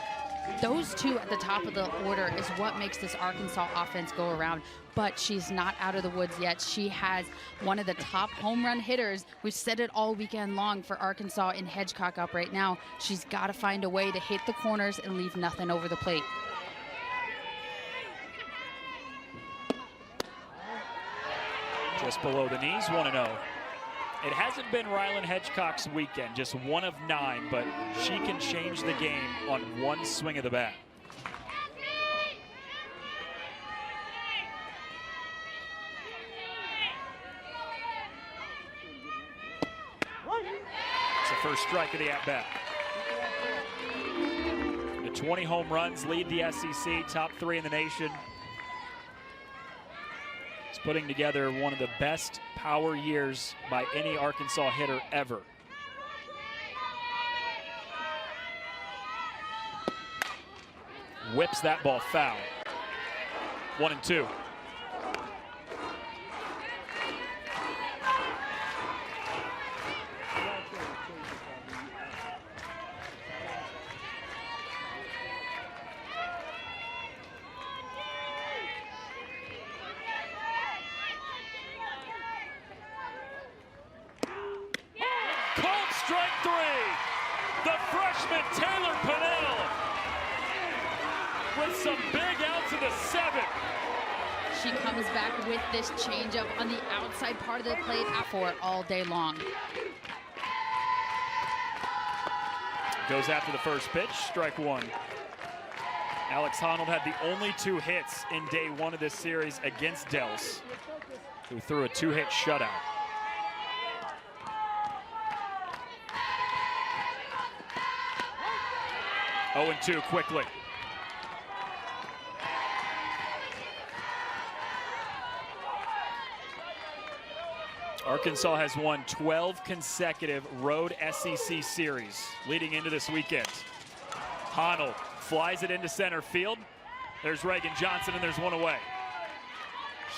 Those 2 at the top of the order is what makes this Arkansas offense go around. But she's not out of the woods yet. She has one of the top home run hitters. We've said it all weekend long for Arkansas in Hedgecock up right now. She's got to find a way to hit the corners and leave nothing over the plate. Just below the knees, 1-0. It hasn't been Rylan Hedgecock's weekend, just 1 of 9, but she can change the game on 1 swing of the bat. It's the first strike of the at-bat. The 20 home runs lead the SEC, top 3 in the nation. Putting together one of the best power years by any Arkansas hitter ever. Whips that ball foul. 1-2. Strike 3, the freshman Taylor Pennell with some big outs in the 7th. She comes back with this changeup on the outside part of the plate for it all day long. Goes after the first pitch, strike 1. Alex Honnold had the only 2 hits in day 1 of this series against Dels, who threw a 2-hit shutout. 0-2 quickly. Arkansas has won 12 consecutive road SEC series leading into this weekend. Honnold flies it into center field. There's Reagan Johnson, and there's one away.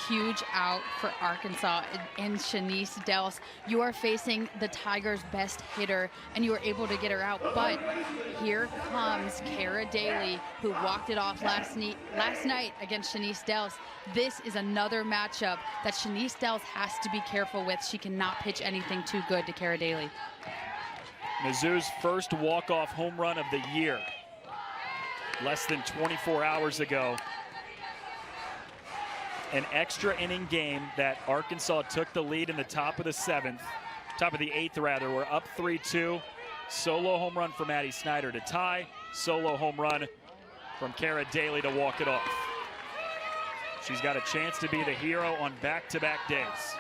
Huge out for Arkansas and Shanice Dels. You are facing the Tigers' best hitter, and you were able to get her out. But here comes Kara Daly, who walked it off last night against Shanice Dels. This is another matchup that Shanice Dels has to be careful with. She cannot pitch anything too good to Kara Daly. Mizzou's first walk-off home run of the year, less than 24 hours ago. An extra inning game that Arkansas took the lead in the top of the eighth rather. We're up 3-2. Solo home run from Maddie Snyder to tie. Solo home run from Kara Daly to walk it off. She's got a chance to be the hero on back-to-back days.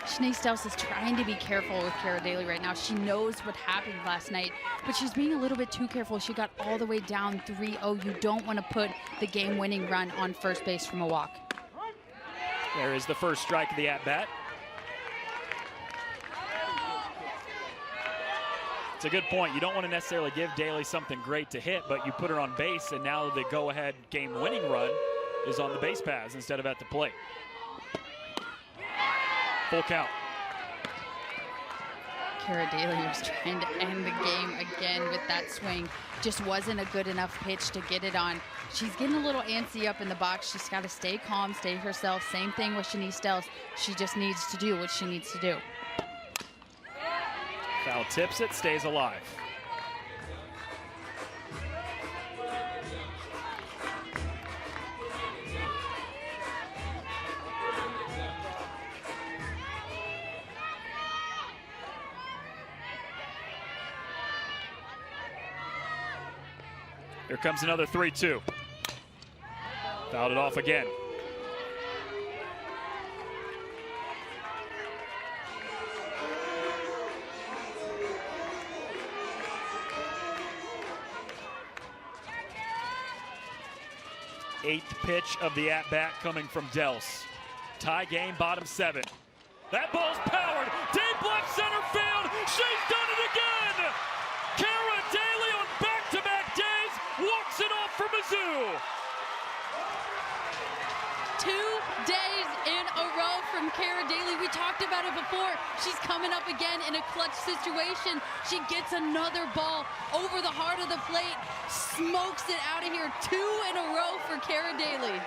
Shanice Dels is trying to be careful with Kara Daly right now. She knows what happened last night, but she's being a little bit too careful. She got all the way down 3-0. You don't want to put the game-winning run on first base from a walk. There is the first strike of the at-bat. It's a good point. You don't want to necessarily give Daly something great to hit, but you put her on base, and now the go-ahead game-winning run is on the base paths instead of at the plate. Full count. Kara Daly was trying to end the game again with that swing. Just wasn't a good enough pitch to get it on. She's getting a little antsy up in the box. She's got to stay calm, stay herself. Same thing with Shanice Dels. She just needs to do what she needs to do. Foul tips it, stays alive. Here comes another 3-2. Fouled it off again. Eighth pitch of the at-bat coming from Dels. Tie game, bottom 7. That ball's powered. Deep left center field. She's done it again. Kara Daly on back-to-back days walks it off for Mizzou. 2 days in a row from Kara Daly. We talked about it before. She's coming up again in a clutch situation. She gets another ball over the heart of the plate, smokes it out of here. 2 in a row for Kara Daly.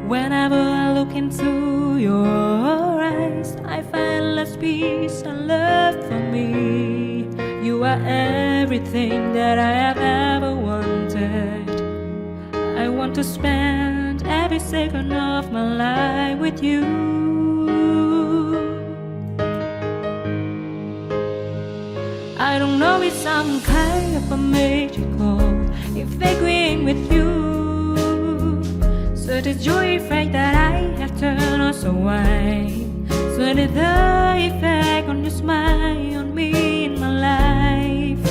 Whenever I look into your eyes, I find less peace and love for me. You are everything that I have ever wanted. I want to spend every second of my life with you. I don't know if some kind of a magical if agreeing with you. So the joy effect that I have turned on so wide. So did the effect on your smile on me in my life.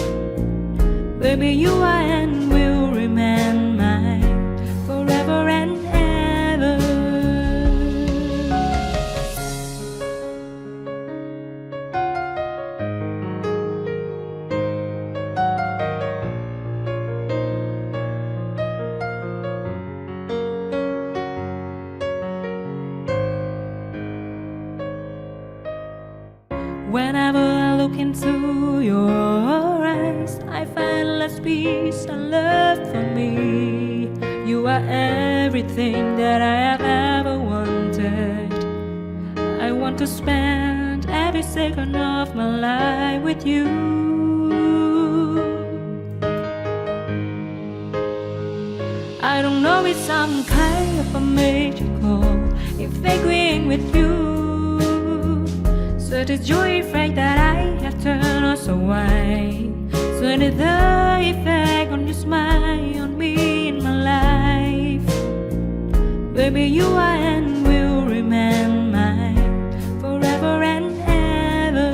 Baby, you are and will remain mine forever and ever. Whenever I look into your eyes, I find less peace and love for me. You are everything that I have ever wanted. want to spend every second of my life with you. I don't know, it's some kind of a magical effect with you. So the joy effect that I have turned us away. So that the effect on your smile on me in my life. Baby, you are and will remain mine forever and ever.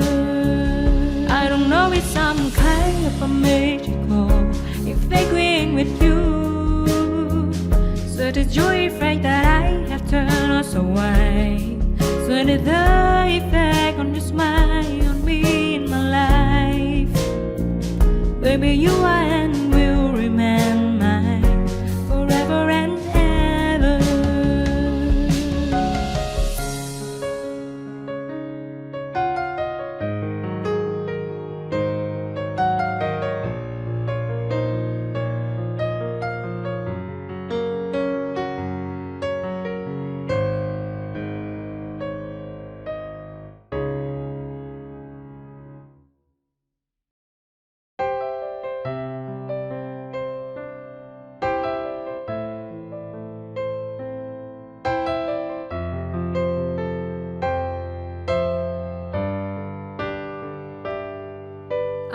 I don't know, it's some kind of a magical effect with you. So the joy effect that I have turned us away. So that the effect on your smile on me in my life. Baby, you are and will remain mine forever and ever.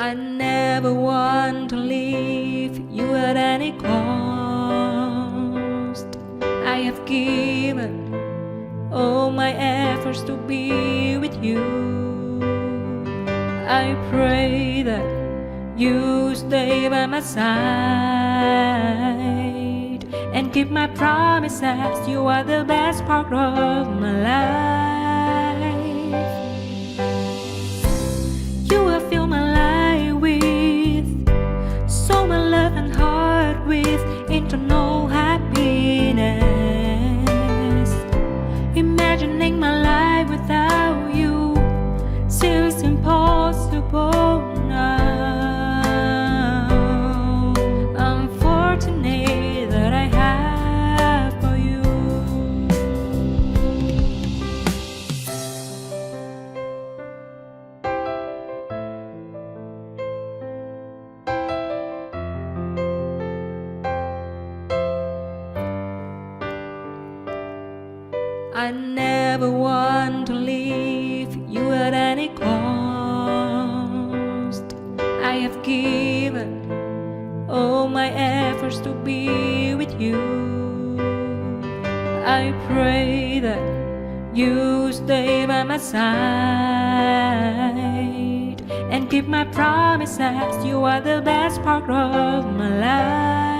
I never want to leave you at any cost. I have given all my efforts to be with you. I pray that you stay by my side and keep my promises. You are the best part of my life. You will fill my life so my love and heart with internal happiness. Imagining my life without you seems impossible now. I'm fortunate that I have for you. I never want to leave you at any cost. I have given all my efforts to be with you. I pray that you stay by my side and keep my promises. You are the best part of my life.